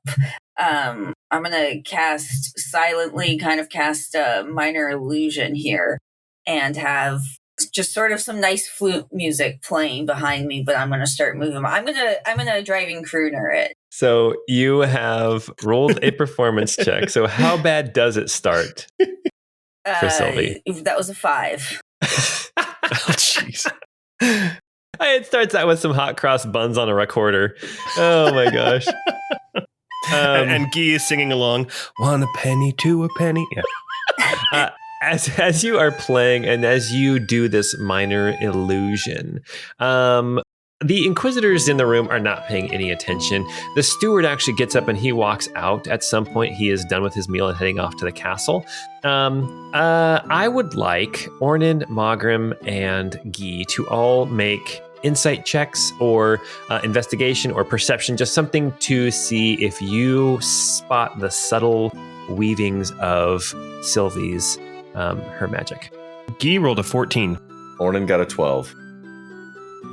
I'm gonna kind of cast a minor illusion here and have just sort of some nice flute music playing behind me, but I'm gonna start moving. I'm gonna driving crooner it. So you have rolled a performance check. So how bad does it start for Sylvie? That was a 5. Oh, jeez. It starts out with some hot cross buns on a recorder. Oh my gosh. And Guy is singing along, 1 penny, 2 a penny. Yeah. As you are playing and as you do this minor illusion, the Inquisitors in the room are not paying any attention. The steward actually gets up and he walks out. At some point, he is done with his meal and heading off to the castle. I would like Ornan, Mogrim, and Guy to all make insight checks or investigation or perception, just something to see if you spot the subtle weavings of Sylvie's her magic. Guy rolled a 14. Ornan got a 12.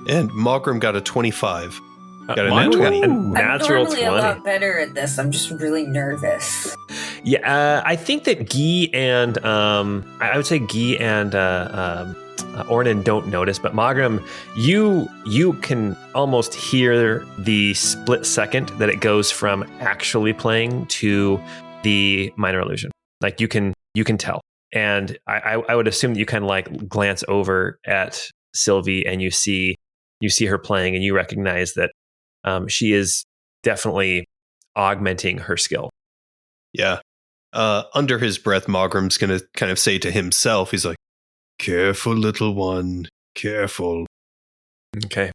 And Mogrim got a 25. Got a Mine nat got 20. a I'm natural normally 20. a lot better at this. I'm just really nervous. Yeah, I think that Guy and I would say Guy and Ornan don't notice, but Mogrim, you can almost hear the split second that it goes from actually playing to the minor illusion. Like you can tell, and I would assume that you kind of like glance over at Sylvie and you see her playing, and you recognize that she is definitely augmenting her skill. Yeah. Under his breath, Mogrim's going to kind of say to himself, he's like, careful, little one, careful. Okay.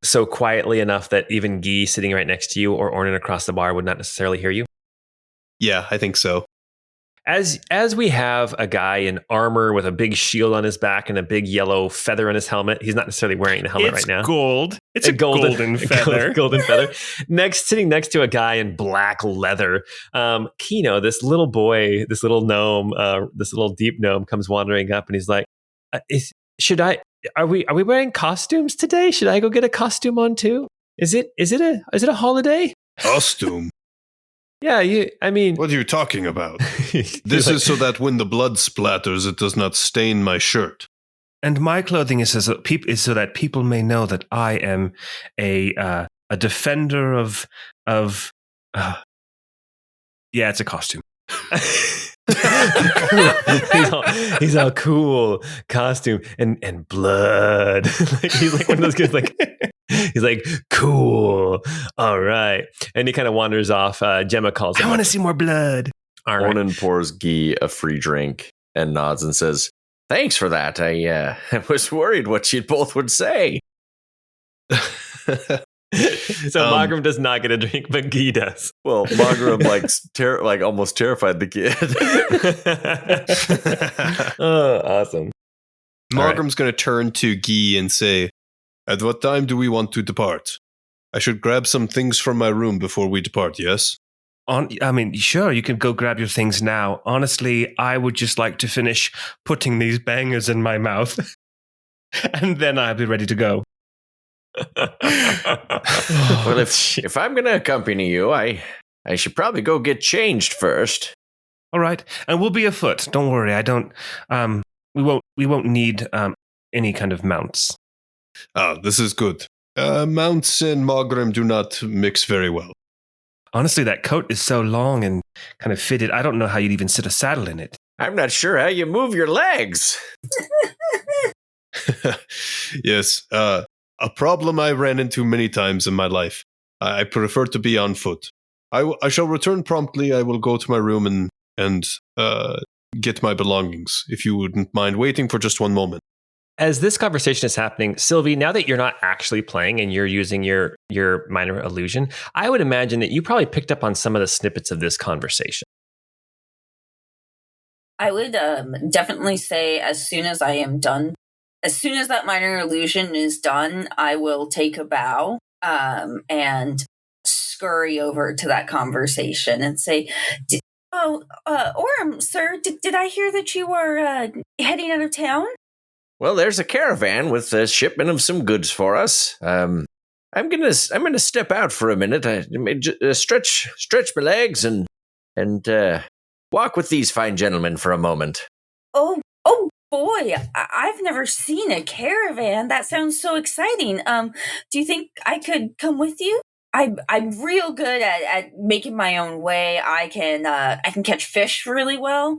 So quietly enough that even Guy sitting right next to you or Ornan across the bar would not necessarily hear you. Yeah, I think so. As we have a guy in armor with a big shield on his back and a big yellow feather on his helmet. He's not necessarily wearing the helmet right now. Gold. It's a golden feather. Golden feather. Sitting next to a guy in black leather. Kino, this little boy, this little gnome, this little deep gnome comes wandering up and he's like, are we wearing costumes today? Should I go get a costume on too? Is it a holiday? Costume? Yeah, What are you talking about? This is so that when the blood splatters, it does not stain my shirt. And my clothing is so that people may know that I am a defender of. Yeah, it's a costume. he's all cool costume and blood. He's like one of those kids. He's like cool. All right, and he kind of wanders off. Gemma calls him. I want to see more blood. All right. Ornan pours Guy a free drink and nods and says, "Thanks for that. I was worried what you both would say." So Mogrim does not get a drink, but Guy does. Well, Mogrim almost terrified the kid. Oh, awesome. Mogrim's going to turn to Guy and say, "At what time do we want to depart? I should grab some things from my room before we depart, yes?" Sure, you can go grab your things now. Honestly, I would just like to finish putting these bangers in my mouth, and then I'll be ready to go. Well, if I'm going to accompany you, I should probably go get changed first. All right, and we'll be afoot. Don't worry. I don't. We won't need any kind of mounts. Ah, this is good. Mounts and Mogrim do not mix very well. Honestly, that coat is so long and kind of fitted. I don't know how you'd even sit a saddle in it. I'm not sure how you move your legs. Yes, a problem I ran into many times in my life. I prefer to be on foot. I shall return promptly. I will go to my room and get my belongings, if you wouldn't mind waiting for just one moment. As this conversation is happening, Sylvie, now that you're not actually playing and you're using your minor illusion, I would imagine that you probably picked up on some of the snippets of this conversation. I would definitely say as soon as I am done, as soon as that minor illusion is done, I will take a bow and scurry over to that conversation and say, Orem, sir, did I hear that you were heading out of town? Well, there's a caravan with a shipment of some goods for us. I'm gonna step out for a minute. Stretch my legs and walk with these fine gentlemen for a moment. Oh boy, I've never seen a caravan. That sounds so exciting. Do you think I could come with you? I'm real good at making my own way. I can catch fish really well.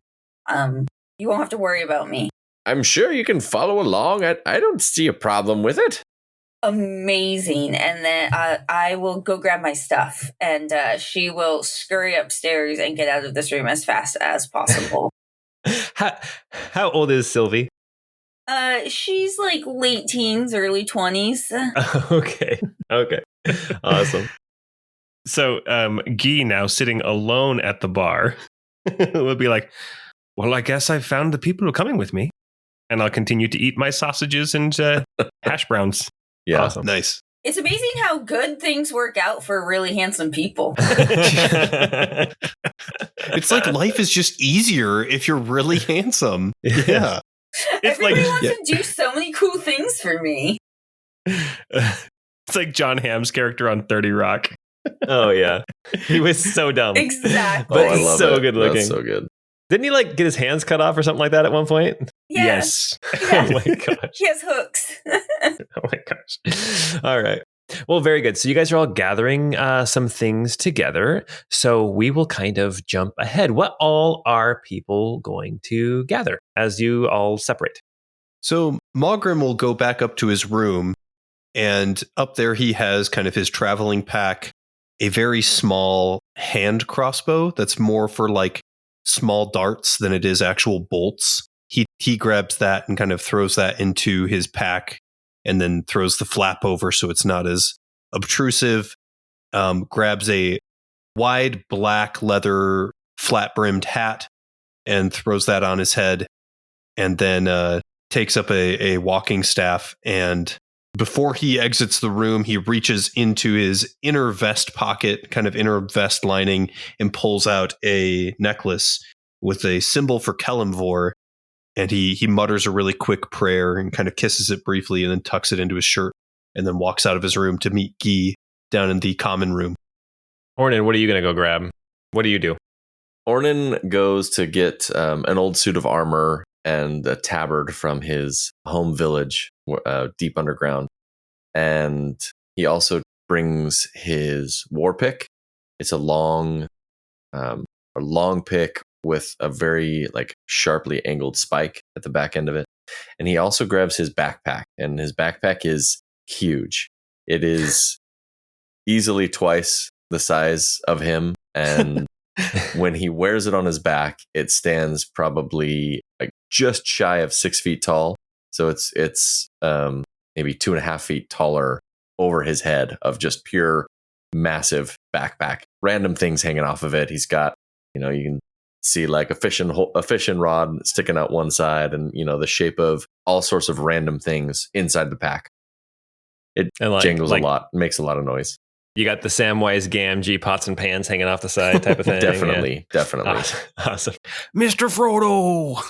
You won't have to worry about me. I'm sure you can follow along. I don't see a problem with it. Amazing. And then I will go grab my stuff, and she will scurry upstairs and get out of this room as fast as possible. How old is Sylvie? She's like late teens, early 20s. Okay. Awesome. So Guy, now sitting alone at the bar, will be like, well, I guess I found the people who are coming with me. And I'll continue to eat my sausages and hash browns. Yeah. Awesome. Nice. It's amazing how good things work out for really handsome people. It's like life is just easier if you're really handsome. Yeah. Everybody wants to do so many cool things for me. It's like John Hamm's character on 30 Rock. Oh, yeah. He was so dumb. Exactly. But I he's love so it. good looking. That's so good. Didn't he like get his hands cut off or something like that at one point? Yeah. Yes. Yeah. Oh my gosh. He has hooks. Oh my gosh. All right. Well, very good. So you guys are all gathering some things together. So we will kind of jump ahead. What all are people going to gather as you all separate? So Maugrim will go back up to his room, and up there he has kind of his traveling pack, a very small hand crossbow that's more for like small darts than it is actual bolts. He grabs that and kind of throws that into his pack, and then throws the flap over so it's not as obtrusive. Grabs a wide black leather flat-brimmed hat and throws that on his head, and then takes up a walking staff. And before he exits the room, he reaches into his inner vest pocket, kind of inner vest lining, and pulls out a necklace with a symbol for Kelimvor. And he mutters a really quick prayer and kind of kisses it briefly and then tucks it into his shirt and then walks out of his room to meet Guy down in the common room. Ornan, what are you going to go grab? What do you do? Ornan goes to get an old suit of armor and a tabard from his home village, deep underground. And he also brings his war pick. It's a long pick with a very like sharply angled spike at the back end of it. And he also grabs his backpack, and his backpack is huge. It is easily twice the size of him. And when he wears it on his back, it stands probably like just shy of 6 feet tall. So it's maybe 2.5 feet taller over his head of just pure massive backpack. Random things hanging off of it. He's got, you can see like a fishing rod sticking out one side, and the shape of all sorts of random things inside the pack. It jingles a lot, makes a lot of noise. You got the Samwise Gamgee pots and pans hanging off the side type of thing. Definitely. Awesome. Mr. Frodo.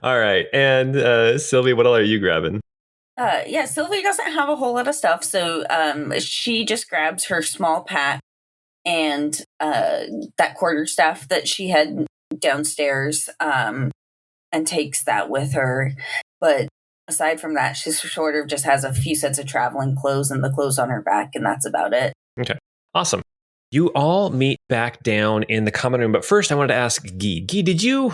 All right. And Sylvie, what all are you grabbing? Sylvie doesn't have a whole lot of stuff, so she just grabs her small pack and that quarterstaff that she had downstairs and takes that with her. But aside from that, she sort of just has a few sets of traveling clothes and the clothes on her back, and that's about it. Okay. Awesome. You all meet back down in the common room, but first I wanted to ask Guy. Guy, did you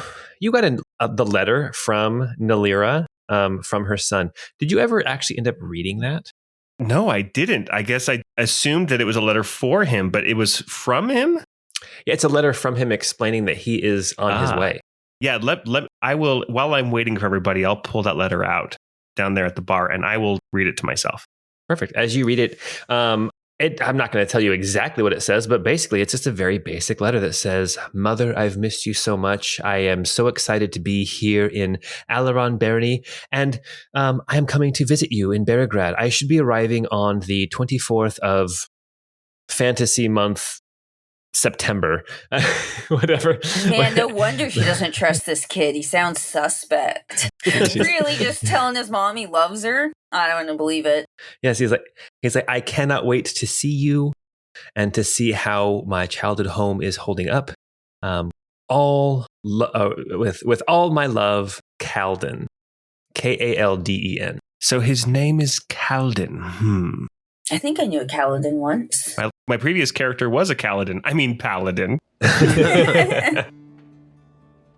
got the letter from Nalira from her son? Did you ever actually end up reading that? No, I didn't. I guess I assumed that it was a letter for him, but it was from him? Yeah, it's a letter from him explaining that he is on his way. Yeah, I will, while I'm waiting for everybody, I'll pull that letter out down there at the bar and I will read it to myself. Perfect. As you read it, I'm not going to tell you exactly what it says, but basically it's just a very basic letter that says, Mother, I've missed you so much. I am so excited to be here in Alaron Barony, and I am coming to visit you in Beregrad. I should be arriving on the 24th of Fantasy Month, September, whatever. Man, no wonder she doesn't trust this kid. He sounds suspect. Really just telling his mom he loves her? I don't want to believe it. Yes, he's like, I cannot wait to see you and to see how my childhood home is holding up. With all my love, Calden, Kalden. So his name is Calden. I think I knew a Kaladin once. My previous character was a paladin.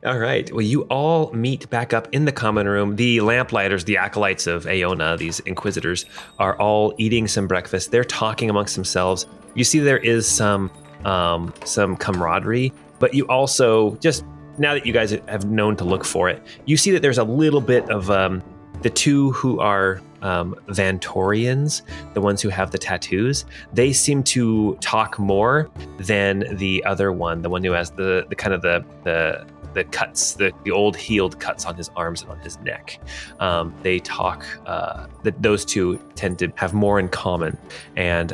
All right. Well, you all meet back up in the common room. The lamplighters, the acolytes of Aona, these inquisitors, are all eating some breakfast. They're talking amongst themselves. You see there is some camaraderie, but you also, just now that you guys have known to look for it, you see that there's a little bit of the two who are Vantorians, the ones who have the tattoos. They seem to talk more than the other one, the one who has the kind of the cuts, the old healed cuts on his arms and on his neck. They talk. Those two tend to have more in common, and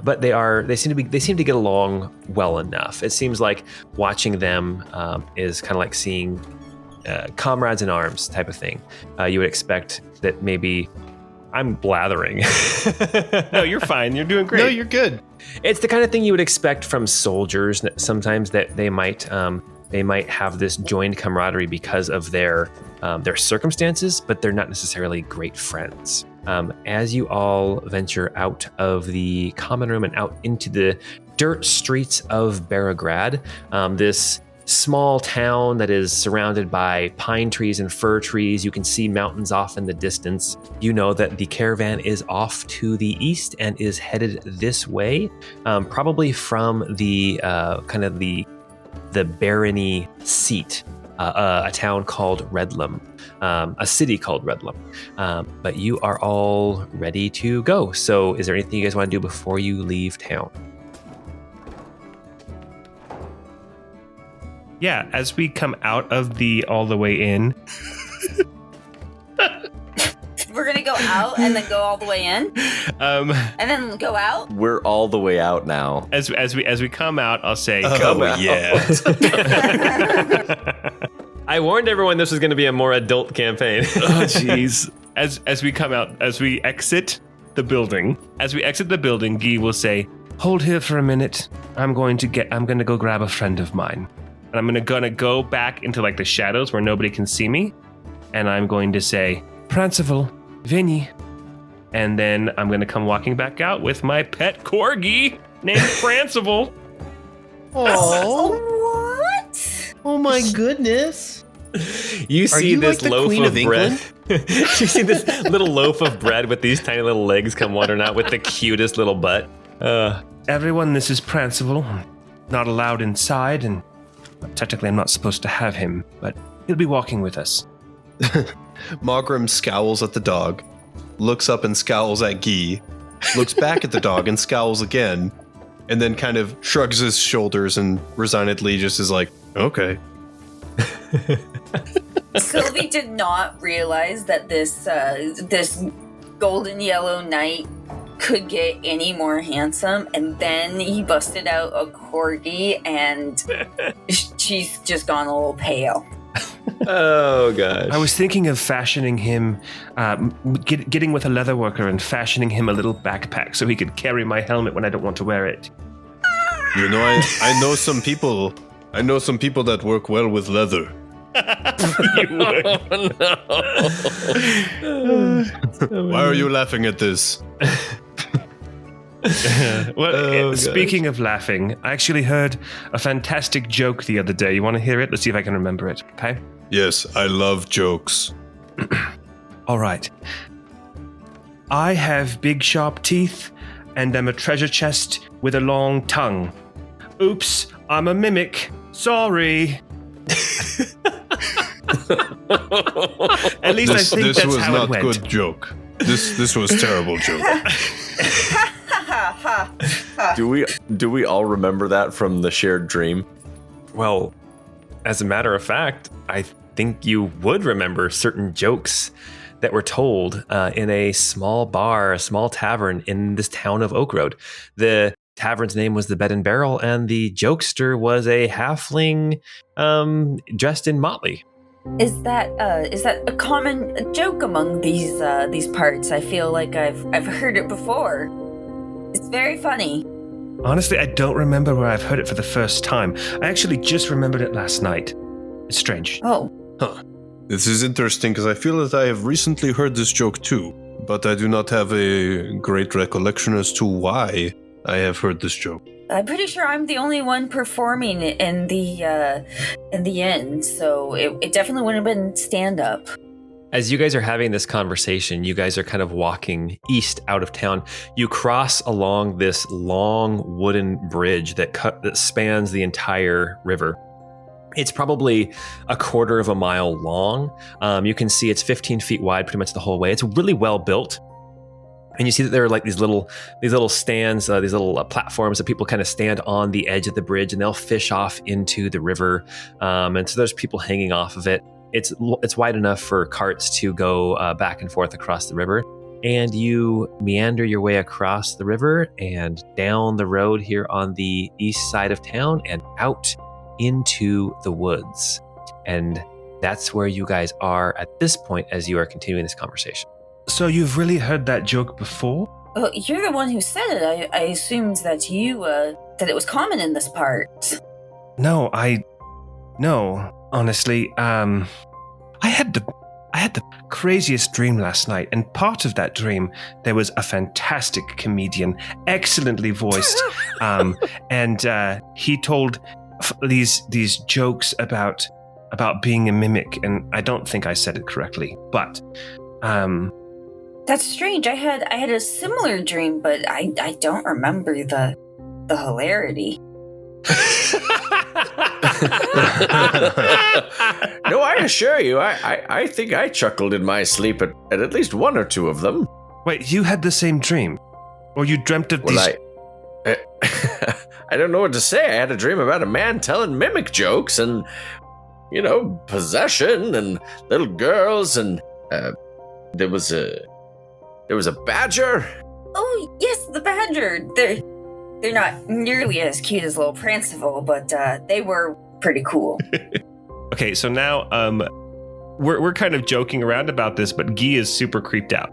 but they seem to get along well enough. It seems like watching them is kind of like seeing comrades in arms type of thing. You would expect that maybe. I'm blathering. No, you're fine. You're doing great. No, you're good. It's the kind of thing you would expect from soldiers. Sometimes that they might have this joined camaraderie because of their circumstances, but they're not necessarily great friends. As you all venture out of the common room and out into the dirt streets of Beregrad, this small town that is surrounded by pine trees and fir trees. You can see mountains off in the distance. You know that the caravan is off to the east and is headed this way, probably from the kind of the barony seat, a town called Redlam, a city called Redlam. But you are all ready to go. So is there anything you guys want to do before you leave town? Yeah, as we come out of the all the way in. We're going to go out and then go all the way in? And then go out? We're all the way out now. As we come out, I'll say, Come out. yeah. I warned everyone this was going to be a more adult campaign. Oh, jeez. As we come out, as we exit the building, Guy will say, hold here for a minute. I'm going to go grab a friend of mine. And I'm gonna go back into like the shadows where nobody can see me. And I'm going to say, Prancival, Vinny. And then I'm going to come walking back out with my pet corgi named Prancival. Oh, What? oh my goodness. You see you this like the loaf Queen of of bread. You see this little loaf of bread with these tiny little legs come wandering out with the cutest little butt. Everyone, this is Prancival. Not allowed inside, and technically I'm not supposed to have him, but he'll be walking with us. Mogram scowls at the dog, looks up and scowls at Guy, looks back at the dog and scowls again, and then kind of shrugs his shoulders and resignedly just is like, okay. Sylvie did not realize that this golden yellow knight could get any more handsome, and then he busted out a corgi and she's just gone a little pale. Oh gosh. I was thinking of fashioning him, getting with a leather worker and fashioning him a little backpack so he could carry my helmet when I don't want to wear it. You know, I know some people. I know some people that work well with leather. You would. Why are you laughing at this? Well, gosh. Speaking of laughing, I actually heard a fantastic joke the other day. You want to hear it? Let's see if I can remember it, okay? Yes, I love jokes. All right. I have big sharp teeth and am a treasure chest with a long tongue. Oops, I'm a mimic. Sorry. At least I think this that's was how not it went. good joke. This was terrible joke. Do we all remember that from the shared dream? Well, as a matter of fact, I think you would remember certain jokes that were told in a small bar, a small tavern in this town of Oak Road. The tavern's name was the Bed and Barrel, and the jokester was a halfling dressed in motley. Is that a common joke among these parts? I feel like I've heard it before. It's very funny. Honestly, I don't remember where I've heard it for the first time. I actually just remembered it last night. It's strange. Oh, Huh. This is interesting because I feel that I have recently heard this joke too, but I do not have a great recollection as to why I have heard this joke. I'm pretty sure I'm the only one performing in the end, so it definitely wouldn't have been stand up. As you guys are having this conversation, you guys are kind of walking east out of town. You cross along this long wooden bridge that spans the entire river. It's probably a quarter of a mile long. You can see it's 15 feet wide pretty much the whole way. It's really well built. And you see that there are like these little stands, these little platforms that people kind of stand on the edge of the bridge, and they'll fish off into the river. And so there's people hanging off of it. It's wide enough for carts to go back and forth across the river. And you meander your way across the river and down the road here on the east side of town and out into the woods. And that's where you guys are at this point as you are continuing this conversation. So you've really heard that joke before? Oh, you're the one who said it. I assumed that you that it was common in this part. No, honestly, I had the craziest dream last night, and part of that dream there was a fantastic comedian, excellently voiced, and he told these jokes about being a mimic, and I don't think I said it correctly, but That's strange. I had a similar dream, but I don't remember the hilarity. No, I assure you, I think I chuckled in my sleep at least one or two of them. Wait, you had the same dream? Or you dreamt of these... I don't know what to say. I had a dream about a man telling mimic jokes and, possession and little girls, and there was a badger. Oh yes, the badger. They're not nearly as cute as little Prancival, but they were pretty cool. Okay, so now we're kind of joking around about this, but Guy is super creeped out.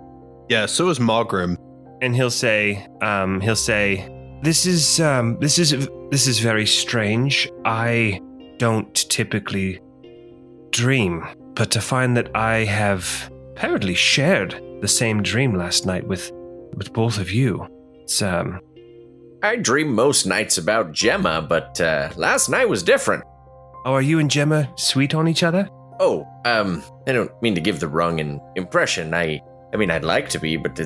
Yeah, so is Mogrim. And he'll say, this is very strange. I don't typically dream, but to find that I have apparently shared the same dream last night with both of you. It's I dream most nights about Gemma, but last night was different. Oh, are you and Gemma sweet on each other? Oh, I don't mean to give the wrong impression. I mean, I'd like to be, but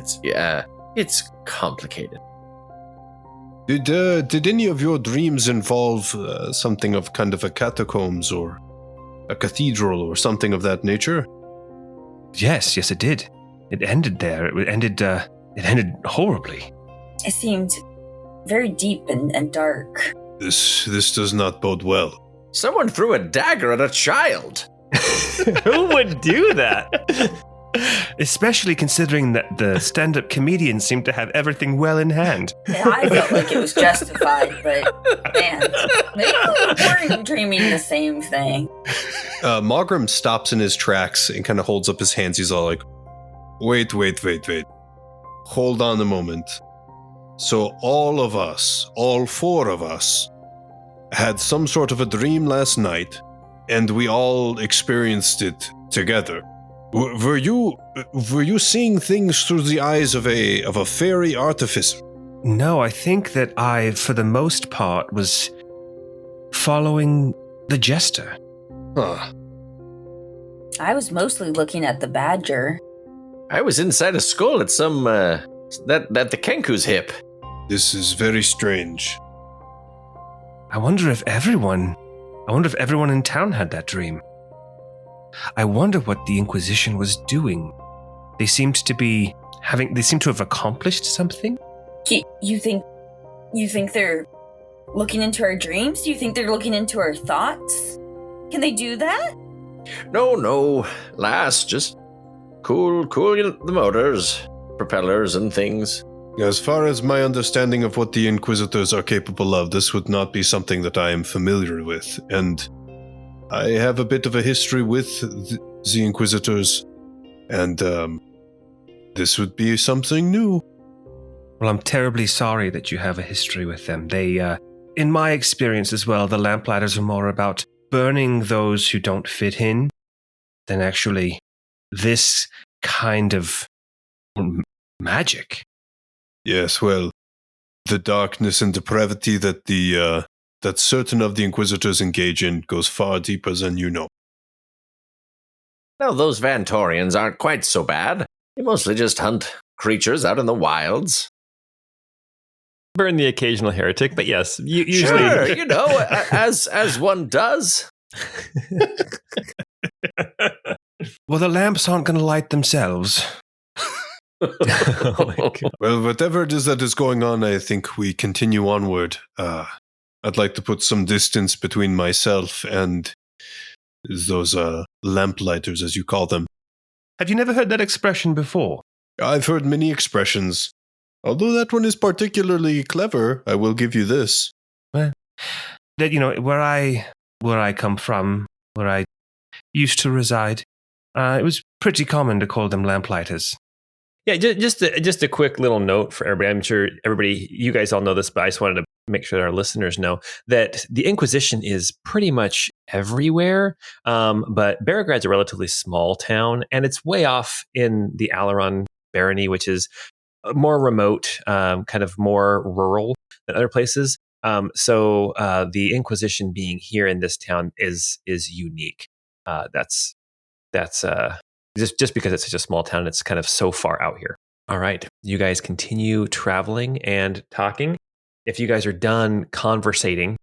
it's complicated. Did any of your dreams involve something of kind of a catacombs or a cathedral or something of that nature? Yes, it did. It ended there. It ended horribly. It seemed very deep and dark. This does not bode well. Someone threw a dagger at a child. Who would do that? Especially considering that the stand-up comedians seem to have everything well in hand. And I felt like it was justified, but man, maybe we weren't dreaming the same thing. Mogrim stops in his tracks and kind of holds up his hands. He's all like, wait. Hold on a moment. So all of us, all four of us, had some sort of a dream last night, and we all experienced it together. Were you seeing things through the eyes of a fairy artificer? No, I think that I, for the most part, was following the jester. Huh. I was mostly looking at the badger. I was inside a skull at some that the Kenku's hip. This is very strange. I wonder if everyone in town had that dream. I wonder what the Inquisition was doing. They seem to have accomplished something? You think they're looking into our dreams? Do you think they're looking into our thoughts? Can they do that? No, lass, just cool the motors, propellers and things. As far as my understanding of what the Inquisitors are capable of, this would not be something that I am familiar with, and I have a bit of a history with the Inquisitors, and this would be something new. Well, I'm terribly sorry that you have a history with them. They, in my experience as well, the Lamplighters are more about burning those who don't fit in than actually this kind of magic. Yes, well, the darkness and depravity that that certain of the Inquisitors engage in goes far deeper than you know. No, those Vantorians aren't quite so bad. They mostly just hunt creatures out in the wilds. Burn the occasional heretic, but yes, usually. Sure, as one does. Well, the lamps aren't going to light themselves. Oh my God. Well, whatever it is that is going on, I think we continue onward. I'd like to put some distance between myself and those lamplighters, as you call them. Have you never heard that expression before? I've heard many expressions. Although that one is particularly clever, I will give you this. Well, that where I come from, where I used to reside, it was pretty common to call them lamplighters. Yeah, just a quick little note for everybody. I'm sure you guys all know this, but I just wanted to make sure that our listeners know that the Inquisition is pretty much everywhere. But Baragrad's a relatively small town, and it's way off in the Alaron barony, which is more remote, kind of more rural than other places. So the Inquisition being here in this town is unique. That's just because it's such a small town, it's kind of so far out here. All right, you guys continue traveling and talking. If you guys are done conversating,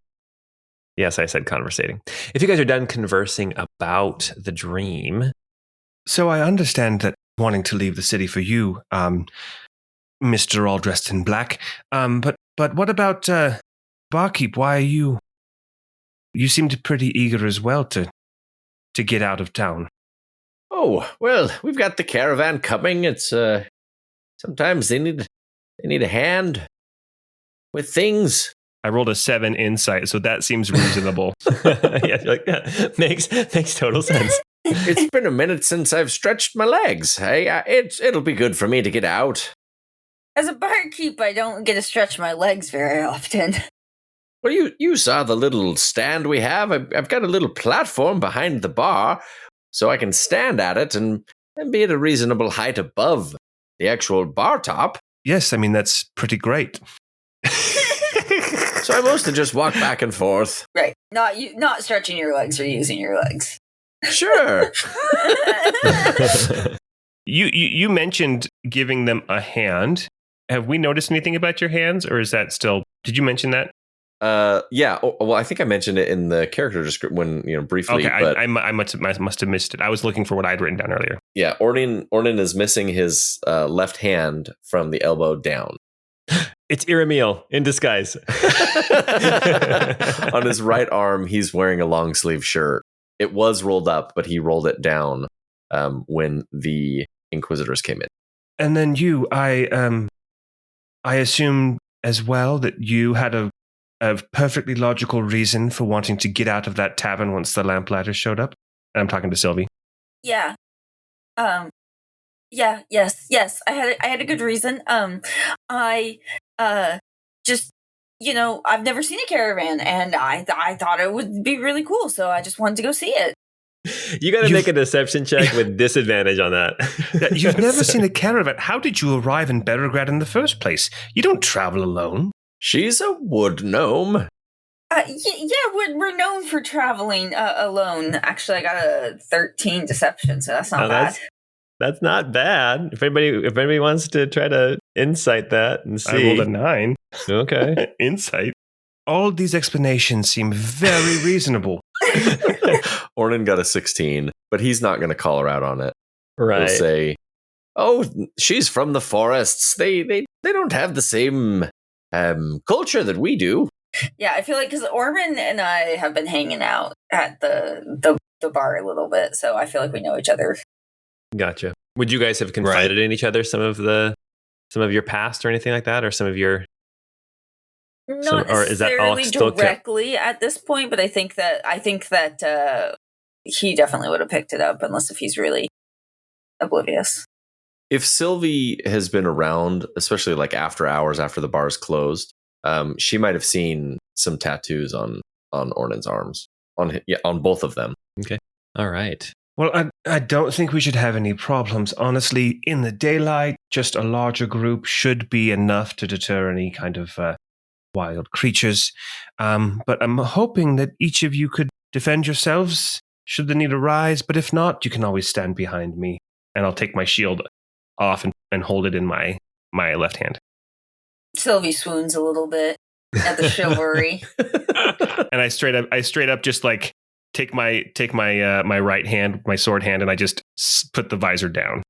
yes, I said conversating. If you guys are done conversing about the dream. So I understand that wanting to leave the city for you, Mr. All Dressed in Black. But what about Barkeep? Why are you seemed pretty eager as well to get out of town. Oh, well, we've got the caravan coming. It's sometimes they need a hand with things. I rolled a 7 insight, so that seems reasonable. Yeah, makes total sense. It's been a minute since I've stretched my legs. It'll be good for me to get out. As a barkeep, I don't get to stretch my legs very often. Well, you saw the little stand we have. I've got a little platform behind the bar, so I can stand at it and be at a reasonable height above the actual bar top. Yes, I mean, that's pretty great. So I mostly just walk back and forth. Right. Not stretching your legs or using your legs. Sure. You mentioned giving them a hand. Have we noticed anything about your hands, or is that still? Did you mention that? Yeah. Well, I think I mentioned it in the character description when briefly. Okay, but I must have missed it. I was looking for what I'd written down earlier. Yeah, Ornin is missing his left hand from the elbow down. It's Iramiel in disguise. On his right arm, he's wearing a long sleeve shirt. It was rolled up, but he rolled it down when the Inquisitors came in. And then you, I assume as well that you had a perfectly logical reason for wanting to get out of that tavern once the lamplighter showed up. And I'm talking to Sylvie. Yeah. Yes. I had a good reason. I just, I've never seen a caravan, and I thought it would be really cool, so I just wanted to go see it. You got to make a deception check with disadvantage on that. You've never seen a caravan. How did you arrive in Beregrad in the first place? You don't travel alone. She's a wood gnome. We're known for traveling alone. Actually, I got a 13 deception, so that's not bad. That's not bad. If anybody wants to try to insight that and see. I rolled a 9. Okay. Insight. All these explanations seem very reasonable. Ornan got a 16, but he's not going to call her out on it. Right. He'll say, "Oh, she's from the forests. They don't have the same culture that we do." Yeah, I feel like because Orman and I have been hanging out at the bar a little bit, so I feel like we know each other. Gotcha. Would you guys have confided in each other some of your past or anything like that, or some of your? Not or is that all necessarily still directly at this point, but I think that he definitely would have picked it up, unless if he's really oblivious. If Sylvie has been around, especially like after hours after the bar's closed, she might have seen some tattoos on Ornan's arms, on both of them. Okay. All right. Well, I don't think we should have any problems. Honestly, in the daylight, just a larger group should be enough to deter any kind of wild creatures. But I'm hoping that each of you could defend yourselves should the need arise. But if not, you can always stand behind me. And I'll take my shield off and hold it in my left hand. Sylvie swoons a little bit at the chivalry. And I straight up just like take my right hand, my sword hand, and I just put the visor down.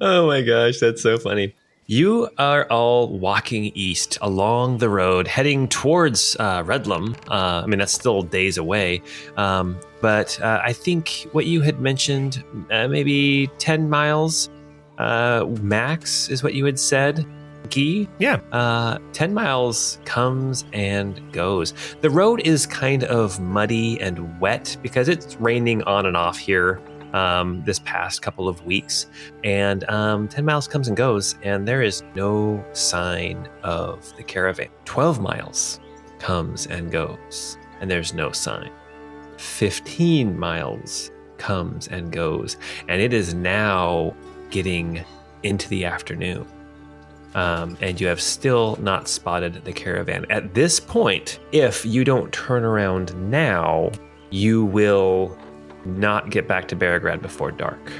Oh my gosh, that's so funny. You are all walking east along the road, heading towards Redlum. I mean, that's still days away. But I think what you had mentioned, maybe 10 miles max is what you had said, Guy. Yeah. 10 miles comes and goes. The road is kind of muddy and wet because it's raining on and off here this past couple of weeks. And 10 miles comes and goes, and there is no sign of the caravan. 12 miles comes and goes, and there's no sign. 15 miles comes and goes, and it is now getting into the afternoon. And you have still not spotted the caravan. At this point, if you don't turn around now, you will not get back to Beregrad before dark.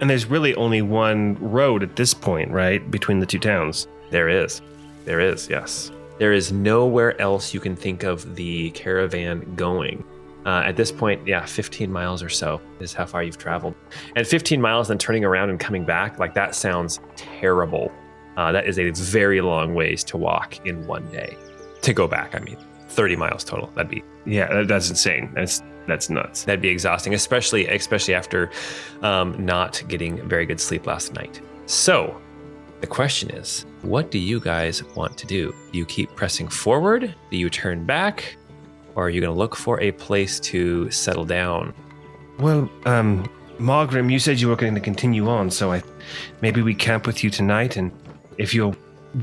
And there's really only one road at this point, right? Between the two towns. There is, yes. There is nowhere else you can think of the caravan going. At this point, 15 miles or so is how far you've traveled. And 15 miles, then turning around and coming back, like that sounds terrible. That is a very long ways to walk in one day. To go back, 30 miles total. That'd be... Yeah, that's insane. That's nuts. That'd be exhausting, especially after not getting very good sleep last night. So the question is, what do you guys want to do? Do you keep pressing forward? Do you turn back? Or are you going to look for a place to settle down? Well, Margrim, you said you were going to continue on, so maybe we camp with you tonight, and if you're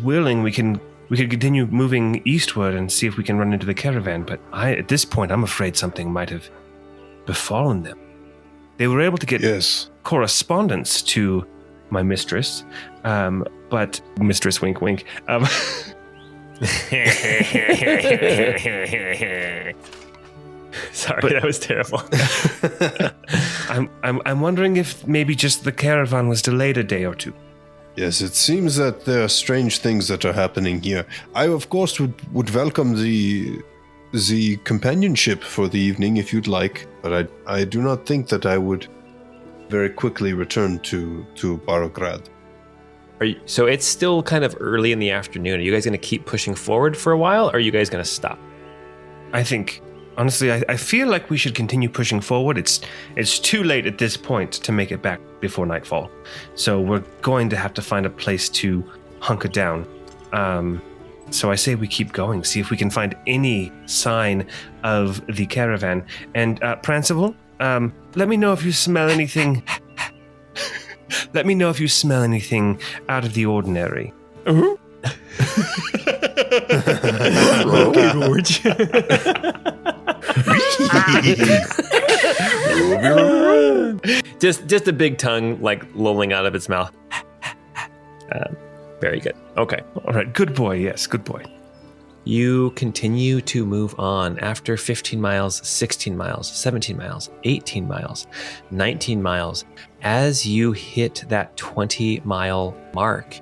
willing, we could continue moving eastward and see if we can run into the caravan. But at this point, I'm afraid something might have befallen them. They were able to get correspondence to my mistress, but mistress, wink, wink. Sorry, that was terrible. I'm wondering if maybe just the caravan was delayed a day or two. Yes, it seems that there are strange things that are happening here. I, of course, would welcome the companionship for the evening if you'd like, but I do not think that I would very quickly return to Beregrad. So it's still kind of early in the afternoon. Are you guys going to keep pushing forward for a while, or are you guys going to stop? I think, honestly, I feel like we should continue pushing forward. It's too late at this point to make it back before nightfall. So we're going to have to find a place to hunker down. So I say we keep going, see if we can find any sign of the caravan. And Prancival, let me know if you smell anything. Let me know if you smell anything out of the ordinary. Uh-huh. just a big tongue like lolling out of its mouth. Very good. Okay. All right. Good boy. Yes. Good boy. You continue to move on. After 15 miles, 16 miles, 17 miles, 18 miles, 19 miles. As you hit that 20-mile mark,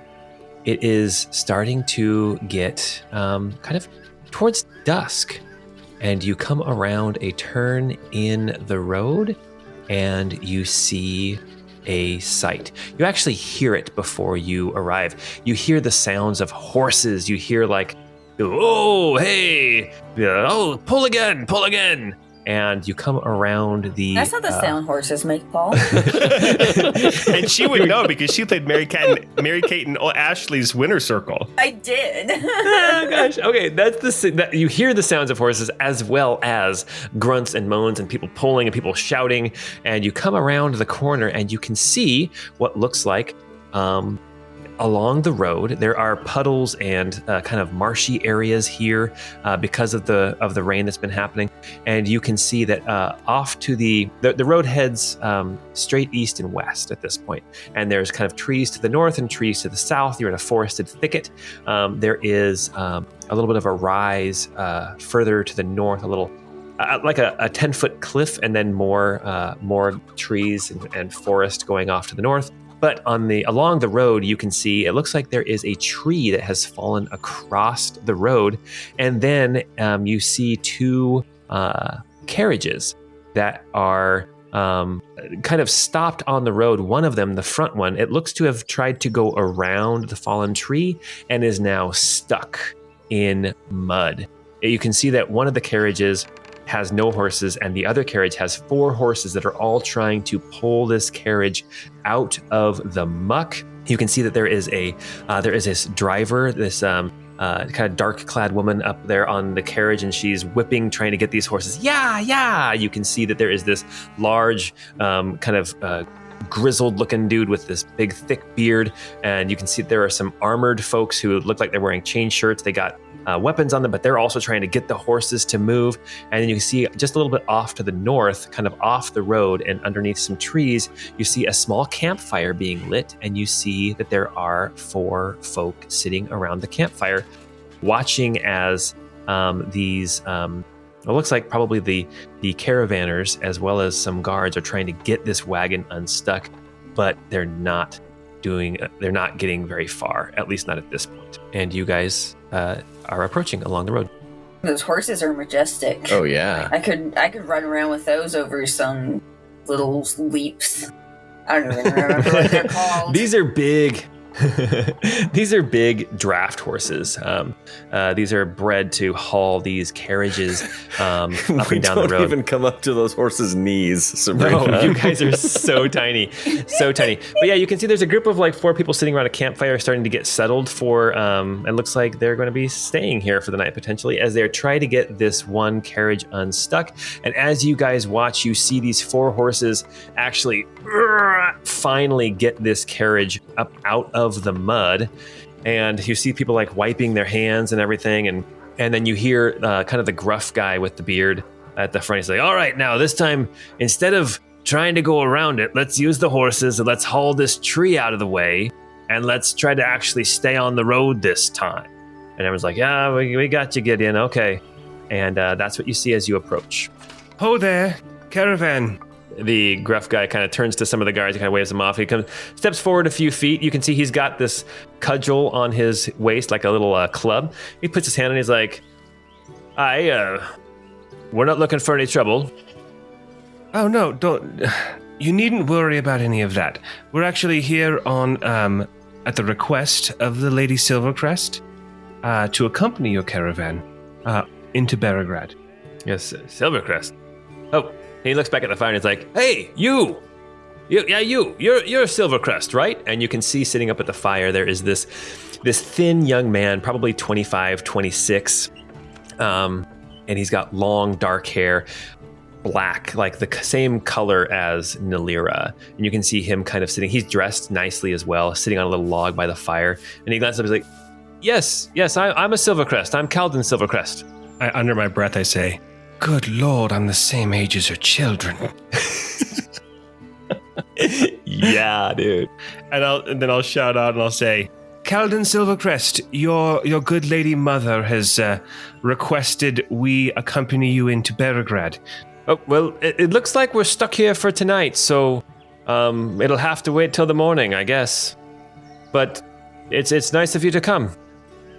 it is starting to get kind of towards dusk, and you come around a turn in the road, and you see a sight. You actually hear it before you arrive. You hear the sounds of horses. You hear like, oh, hey, oh, pull again. And you come around the... That's not the sound horses make, Paul. And she would know because she played Mary-Kate and Ashley's Winter Circle. I did. Oh, gosh. Okay, that you hear the sounds of horses as well as grunts and moans and people pulling and people shouting. And you come around the corner and you can see what looks like... along the road, there are puddles and kind of marshy areas here because of the rain that's been happening. And you can see that off to the road heads straight east and west at this point. And there's kind of trees to the north and trees to the south. You're in a forested thicket. There is a little bit of a rise further to the north, a little like a 10-foot cliff, and then more trees and forest going off to the north. But along the road, you can see it looks like there is a tree that has fallen across the road, and then you see two carriages that are kind of stopped on the road. One of them, the front one, it looks to have tried to go around the fallen tree and is now stuck in mud. You can see that one of the carriages has no horses, and the other carriage has 4 horses that are all trying to pull this carriage out of the muck. You can see that there is this driver, this kind of dark-clad woman up there on the carriage, and she's whipping, trying to get these horses. Yeah! You can see that there is this large grizzled-looking dude with this big, thick beard, and you can see that there are some armored folks who look like they're wearing chain shirts. They got weapons on them, but they're also trying to get the horses to move. And then you can see just a little bit off to the north, kind of off the road and underneath some trees, you see a small campfire being lit, and you see that there are 4 folk sitting around the campfire watching as these it looks like probably the caravanners as well as some guards are trying to get this wagon unstuck, but they're not getting very far, at least not at this point. And you guys are approaching along the road. Those horses are majestic. Oh yeah. I could run around with those over some little leaps. I don't even remember what they're called. These are big. These are big draft horses. These are bred to haul these carriages up and down the road. Don't even come up to those horses' knees, Sabrina. No, you guys are so tiny, so tiny. But yeah, you can see there's a group of like 4 people sitting around a campfire starting to get settled for, it looks like they're going to be staying here for the night potentially as they're trying to get this one carriage unstuck. And as you guys watch, you see these 4 horses actually finally get this carriage up out of the mud, and you see people like wiping their hands and everything, and then you hear kind of the gruff guy with the beard at the front. He's like, all right, now this time, instead of trying to go around it, let's use the horses and let's haul this tree out of the way, and let's try to actually stay on the road this time. And everyone's like, yeah, we got you, Gideon, okay. And that's what you see as you approach. Ho there, caravan. The gruff guy kind of turns to some of the guards and kind of waves them off. He steps forward a few feet. You can see he's got this cudgel on his waist, like a little club. He puts his hand and he's like, we're not looking for any trouble. Oh, no, don't. You needn't worry about any of that. We're actually here on, at the request of the Lady Silvercrest, to accompany your caravan, into Beregrad. Yes, Silvercrest. Oh. He looks back at the fire and he's like, hey, you're Silvercrest, right? And you can see sitting up at the fire, there is this thin young man, probably 25, 26. And he's got long, dark hair, black, like the same color as Nalira. And you can see him kind of sitting, he's dressed nicely as well, sitting on a little log by the fire. And he glances up and he's like, yes, I'm a Silvercrest. I'm Calden Silvercrest. Under my breath, I say, good Lord, I'm the same age as her children. Yeah, dude. And then I'll shout out and I'll say, Calden Silvercrest, your good lady mother has requested we accompany you into Beregrad. Oh, well, it looks like we're stuck here for tonight, so it'll have to wait till the morning, I guess. But it's nice of you to come.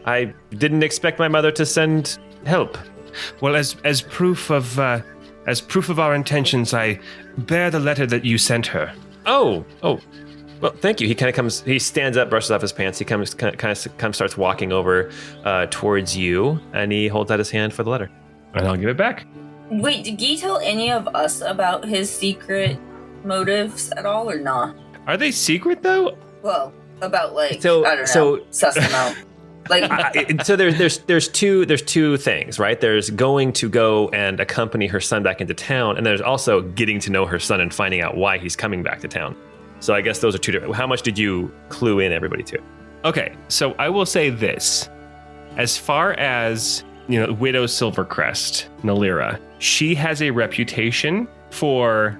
I didn't expect my mother to send help? Well, as proof of our intentions, I bear the letter that you sent her. Oh. Well, thank you. He kind of comes. He stands up, brushes off his pants. He kind of starts walking over towards you, and he holds out his hand for the letter. And I'll give it back. Wait, did Guy tell any of us about his secret motives at all, or not? Are they secret though? Well, about I don't know, suss them out. So there's two things, right? There's going to go and accompany her son back into town, and there's also getting to know her son and finding out why he's coming back to town. So I guess those are two different. How much did you clue in everybody to? Okay, so I will say this. As far as, Widow Silvercrest, Nalira, she has a reputation for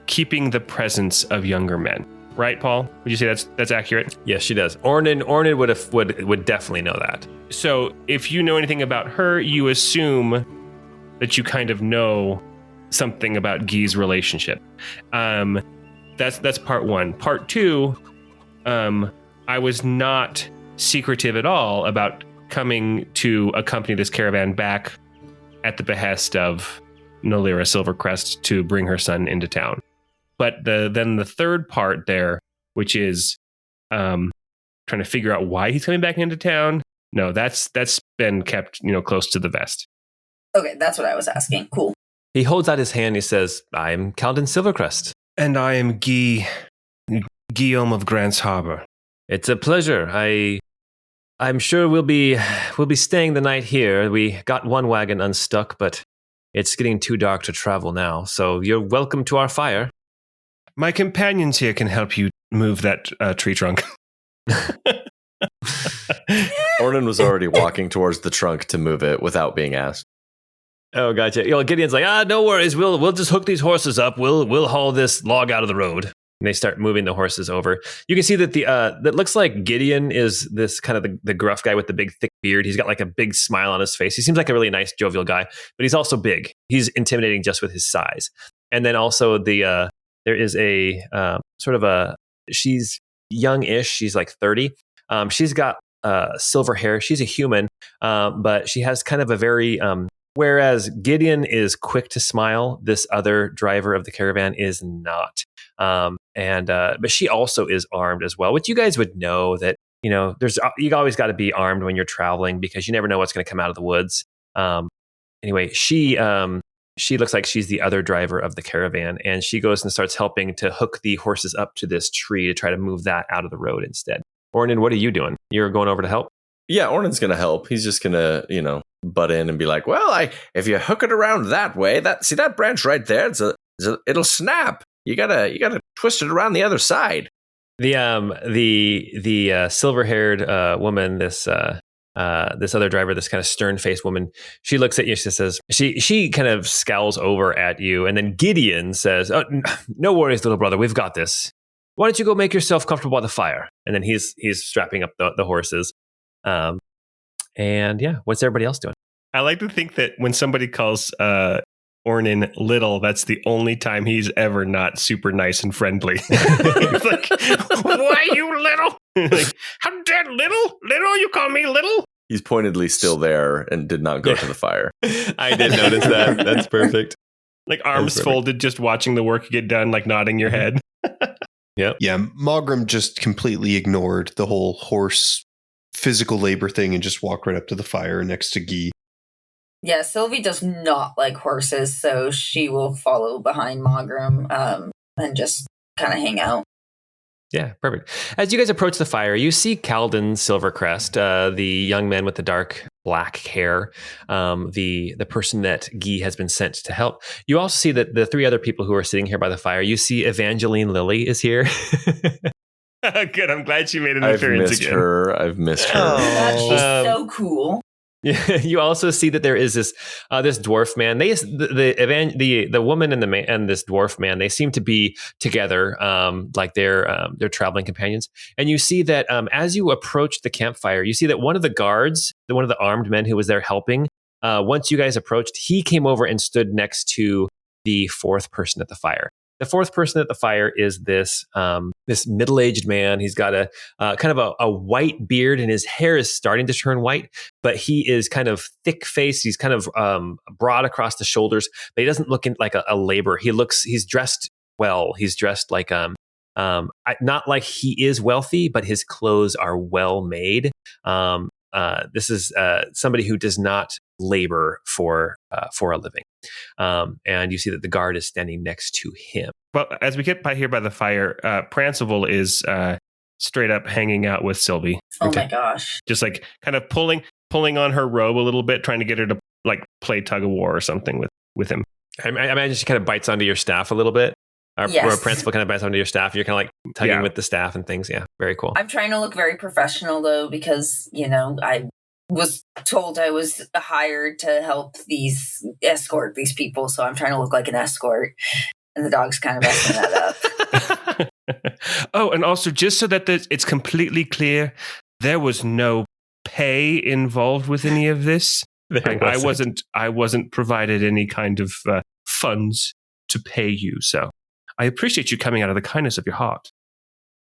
keeping the presence of younger men. Right, Paul? Would you say that's accurate? Yes, she does. Ornan would definitely know that. So if you know anything about her, you assume that you kind of know something about Guy's relationship. That's part one. Part two, I was not secretive at all about coming to accompany this caravan back at the behest of Nalira Silvercrest to bring her son into town. But then the third part there, which is trying to figure out why he's coming back into town, no, that's been kept close to the vest. Okay, that's what I was asking. Cool. He holds out his hand. He says, "I'm Calden Silvercrest." And I am Guillaume of Grants Harbor. It's a pleasure. I'm sure we'll be staying the night here. We got one wagon unstuck, but it's getting too dark to travel now. So you're welcome to our fire. My companions here can help you move that tree trunk. Ornan was already walking towards the trunk to move it without being asked. Oh, gotcha. Gideon's like, no worries. We'll just hook these horses up. We'll haul this log out of the road. And they start moving the horses over. You can see that that looks like Gideon is this kind of the gruff guy with the big thick beard. He's got like a big smile on his face. He seems like a really nice, jovial guy, but he's also big. He's intimidating just with his size. And then also there is a she's young-ish. She's like 30. She's got silver hair. She's a human, but she has kind of a very whereas Gideon is quick to smile, this other driver of the caravan is not. But she also is armed as well, which you guys would know that, you always got to be armed when you're traveling because you never know what's going to come out of the woods. Anyway, she looks like she's the other driver of the caravan, and she goes and starts helping to hook the horses up to this tree to try to move that out of the road instead. Ornan, what are you doing? You're going over to help? Yeah, Ornan's going to help. He's just going to, butt in and be like, well, if you hook it around that way, see that branch right there, it'll snap. You gotta twist it around the other side. The silver-haired woman, this other driver, this kind of stern-faced woman, she looks at you. She says, she kind of scowls over at you, and then Gideon says, "Oh, no worries, little brother, we've got this. Why don't you go make yourself comfortable by the fire?" And then he's strapping up the horses. And yeah, what's everybody else doing? I like to think that when somebody calls Ornan little, that's the only time he's ever not super nice and friendly. He's like, "Why you little? Like, how dare little? Little? You call me little?" He's pointedly still there and did not go to the fire. I did notice that. That's perfect. Like arms folded, just watching the work get done, like nodding your head. Yep. Yeah, Mogram just completely ignored the whole horse physical labor thing and just walked right up to the fire next to Guy. Yeah, Sylvie does not like horses, so she will follow behind Mogram and just kind of hang out. Yeah, perfect. As you guys approach the fire, you see Calden Silvercrest, the young man with the dark black hair, the person that Guy has been sent to help. You also see that the three other people who are sitting here by the fire. You see Evangeline Lilly is here. Good. I'm glad she made an appearance again. I've missed her. Oh, she's so cool. You also see that there is this dwarf man. The woman and the man and this dwarf man, they seem to be together, like they're traveling companions. And you see that as you approach the campfire, you see that one of the guards, one of the armed men who was there helping, once you guys approached, he came over and stood next to the fourth person at the fire. The fourth person at the fire is this this middle-aged man. He's got a kind of a white beard, and his hair is starting to turn white, but he is kind of thick-faced. He's kind of broad across the shoulders, but he doesn't look like a laborer. He's dressed well. He's dressed like not like he is wealthy, but his clothes are well made. This is somebody who does not labor for a living. And you see that the guard is standing next to him. Well, as we get by here by the fire, Prancival is straight up hanging out with Sylvie. Oh my gosh. Just like kind of pulling on her robe a little bit, trying to get her to like play tug of war or something with him. I imagine she kind of bites onto your staff a little bit. Or Prancival kind of bites onto your staff. You're kind of like tugging with the staff and things. Yeah, very cool. I'm trying to look very professional though, because, I was told I was hired to help escort these people. So I'm trying to look like an escort. And the dog's kind of messing that up. Oh, and also just so that it's completely clear, there was no pay involved with any of this. I wasn't provided any kind of funds to pay you. So I appreciate you coming out of the kindness of your heart.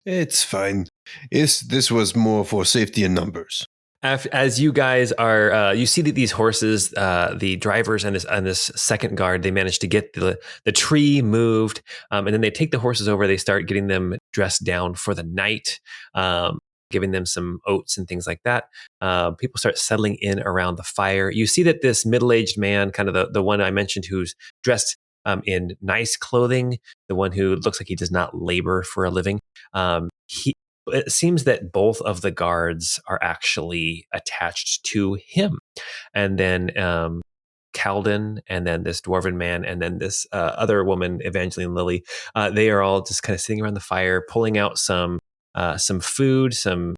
It's fine. This was more for safety in numbers. As you guys are, you see that these horses, the drivers and this second guard, they manage to get the tree moved, and then they take the horses over. They start getting them dressed down for the night, giving them some oats and things like that. People start settling in around the fire. You see that this middle-aged man, kind of the one I mentioned, who's dressed in nice clothing, the one who looks like he does not labor for a living. It seems that both of the guards are actually attached to him. And then Calden, and then this dwarven man, and then this other woman, Evangeline Lilly, they are all just kind of sitting around the fire, pulling out some food, some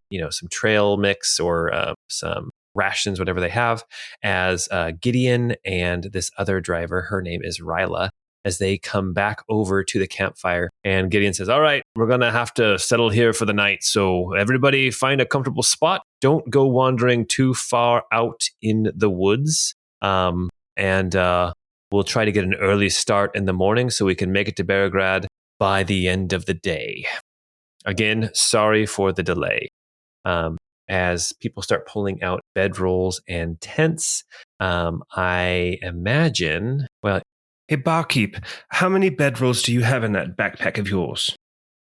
trail mix or some rations, whatever they have, as Gideon and this other driver, her name is Ryla, as they come back over to the campfire. And Gideon says, all right, we're going to have to settle here for the night. So everybody find a comfortable spot. Don't go wandering too far out in the woods. And we'll try to get an early start in the morning so we can make it to Beregrad by the end of the day. Again, sorry for the delay. As people start pulling out bedrolls and tents, I imagine, hey, barkeep, how many bedrolls do you have in that backpack of yours?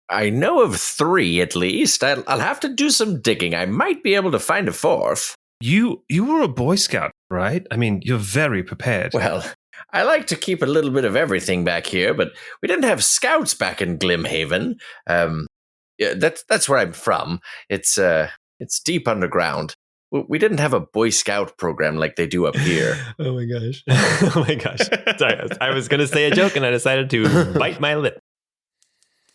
I know of 3 at least. I'll have to do some digging. I might be able to find a 4th. You were a Boy Scout, right? I mean, you're very prepared. Well, I like to keep a little bit of everything back here, but we didn't have scouts back in Glimhaven. Yeah, that's where I'm from. It's deep underground. We didn't have a Boy Scout program like they do up here. Oh my gosh. Oh my gosh. Sorry, I was going to say a joke and I decided to bite my lip.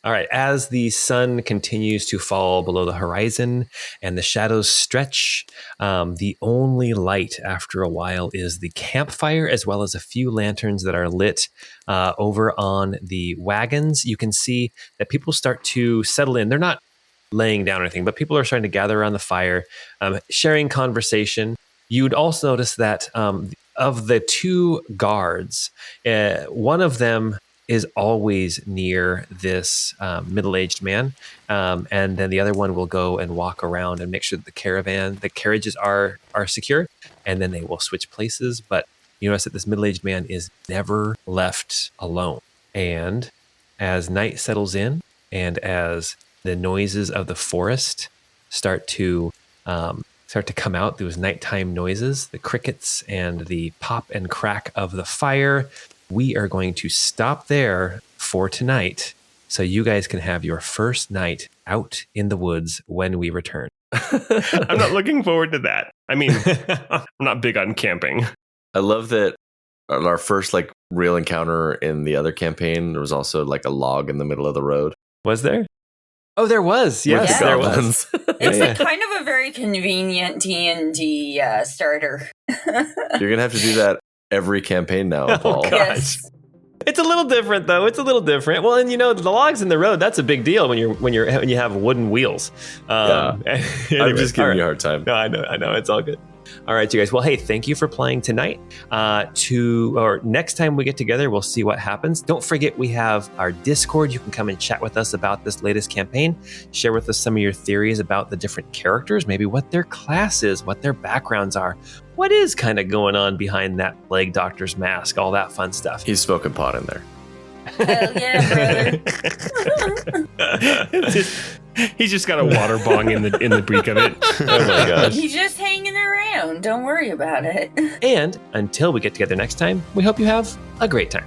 All right. As the sun continues to fall below the horizon and the shadows stretch, the only light after a while is the campfire, as well as a few lanterns that are lit over on the wagons. You can see that people start to settle in. They're not laying down or anything, but people are starting to gather around the fire, sharing conversation. You'd also notice that of the 2 guards, one of them is always near this middle-aged man, and then the other one will go and walk around and make sure that the carriages are secure, and then they will switch places. But you notice that this middle-aged man is never left alone. And as night settles in, and as the noises of the forest start to come out, those nighttime noises, the crickets and the pop and crack of the fire, we are going to stop there for tonight so you guys can have your first night out in the woods when we return. I'm not looking forward to that. I mean, I'm not big on camping. I love that our first real encounter in the other campaign, there was also a log in the middle of the road. Was there? Oh, there was. Yes, there was. It's kind of a very convenient D&D starter. You're going to have to do that every campaign now, Paul. Oh, gosh. Yes. It's a little different, though. It's a little different. Well, and the logs in the road, that's a big deal when you have wooden wheels. I'm just giving you a hard time. No, I know. It's all good. All right, you guys. Well, hey, thank you for playing tonight. Next time we get together, we'll see what happens. Don't forget, we have our Discord. You can come and chat with us about this latest campaign. Share with us some of your theories about the different characters, maybe what their class is, what their backgrounds are. What is kind of going on behind that plague doctor's mask, all that fun stuff. He's smoking pot in there. Hell yeah, brother. He's just got a water bong in the break of it. Oh my gosh. He's just hanging around. Don't worry about it. And until we get together next time, we hope you have a great time.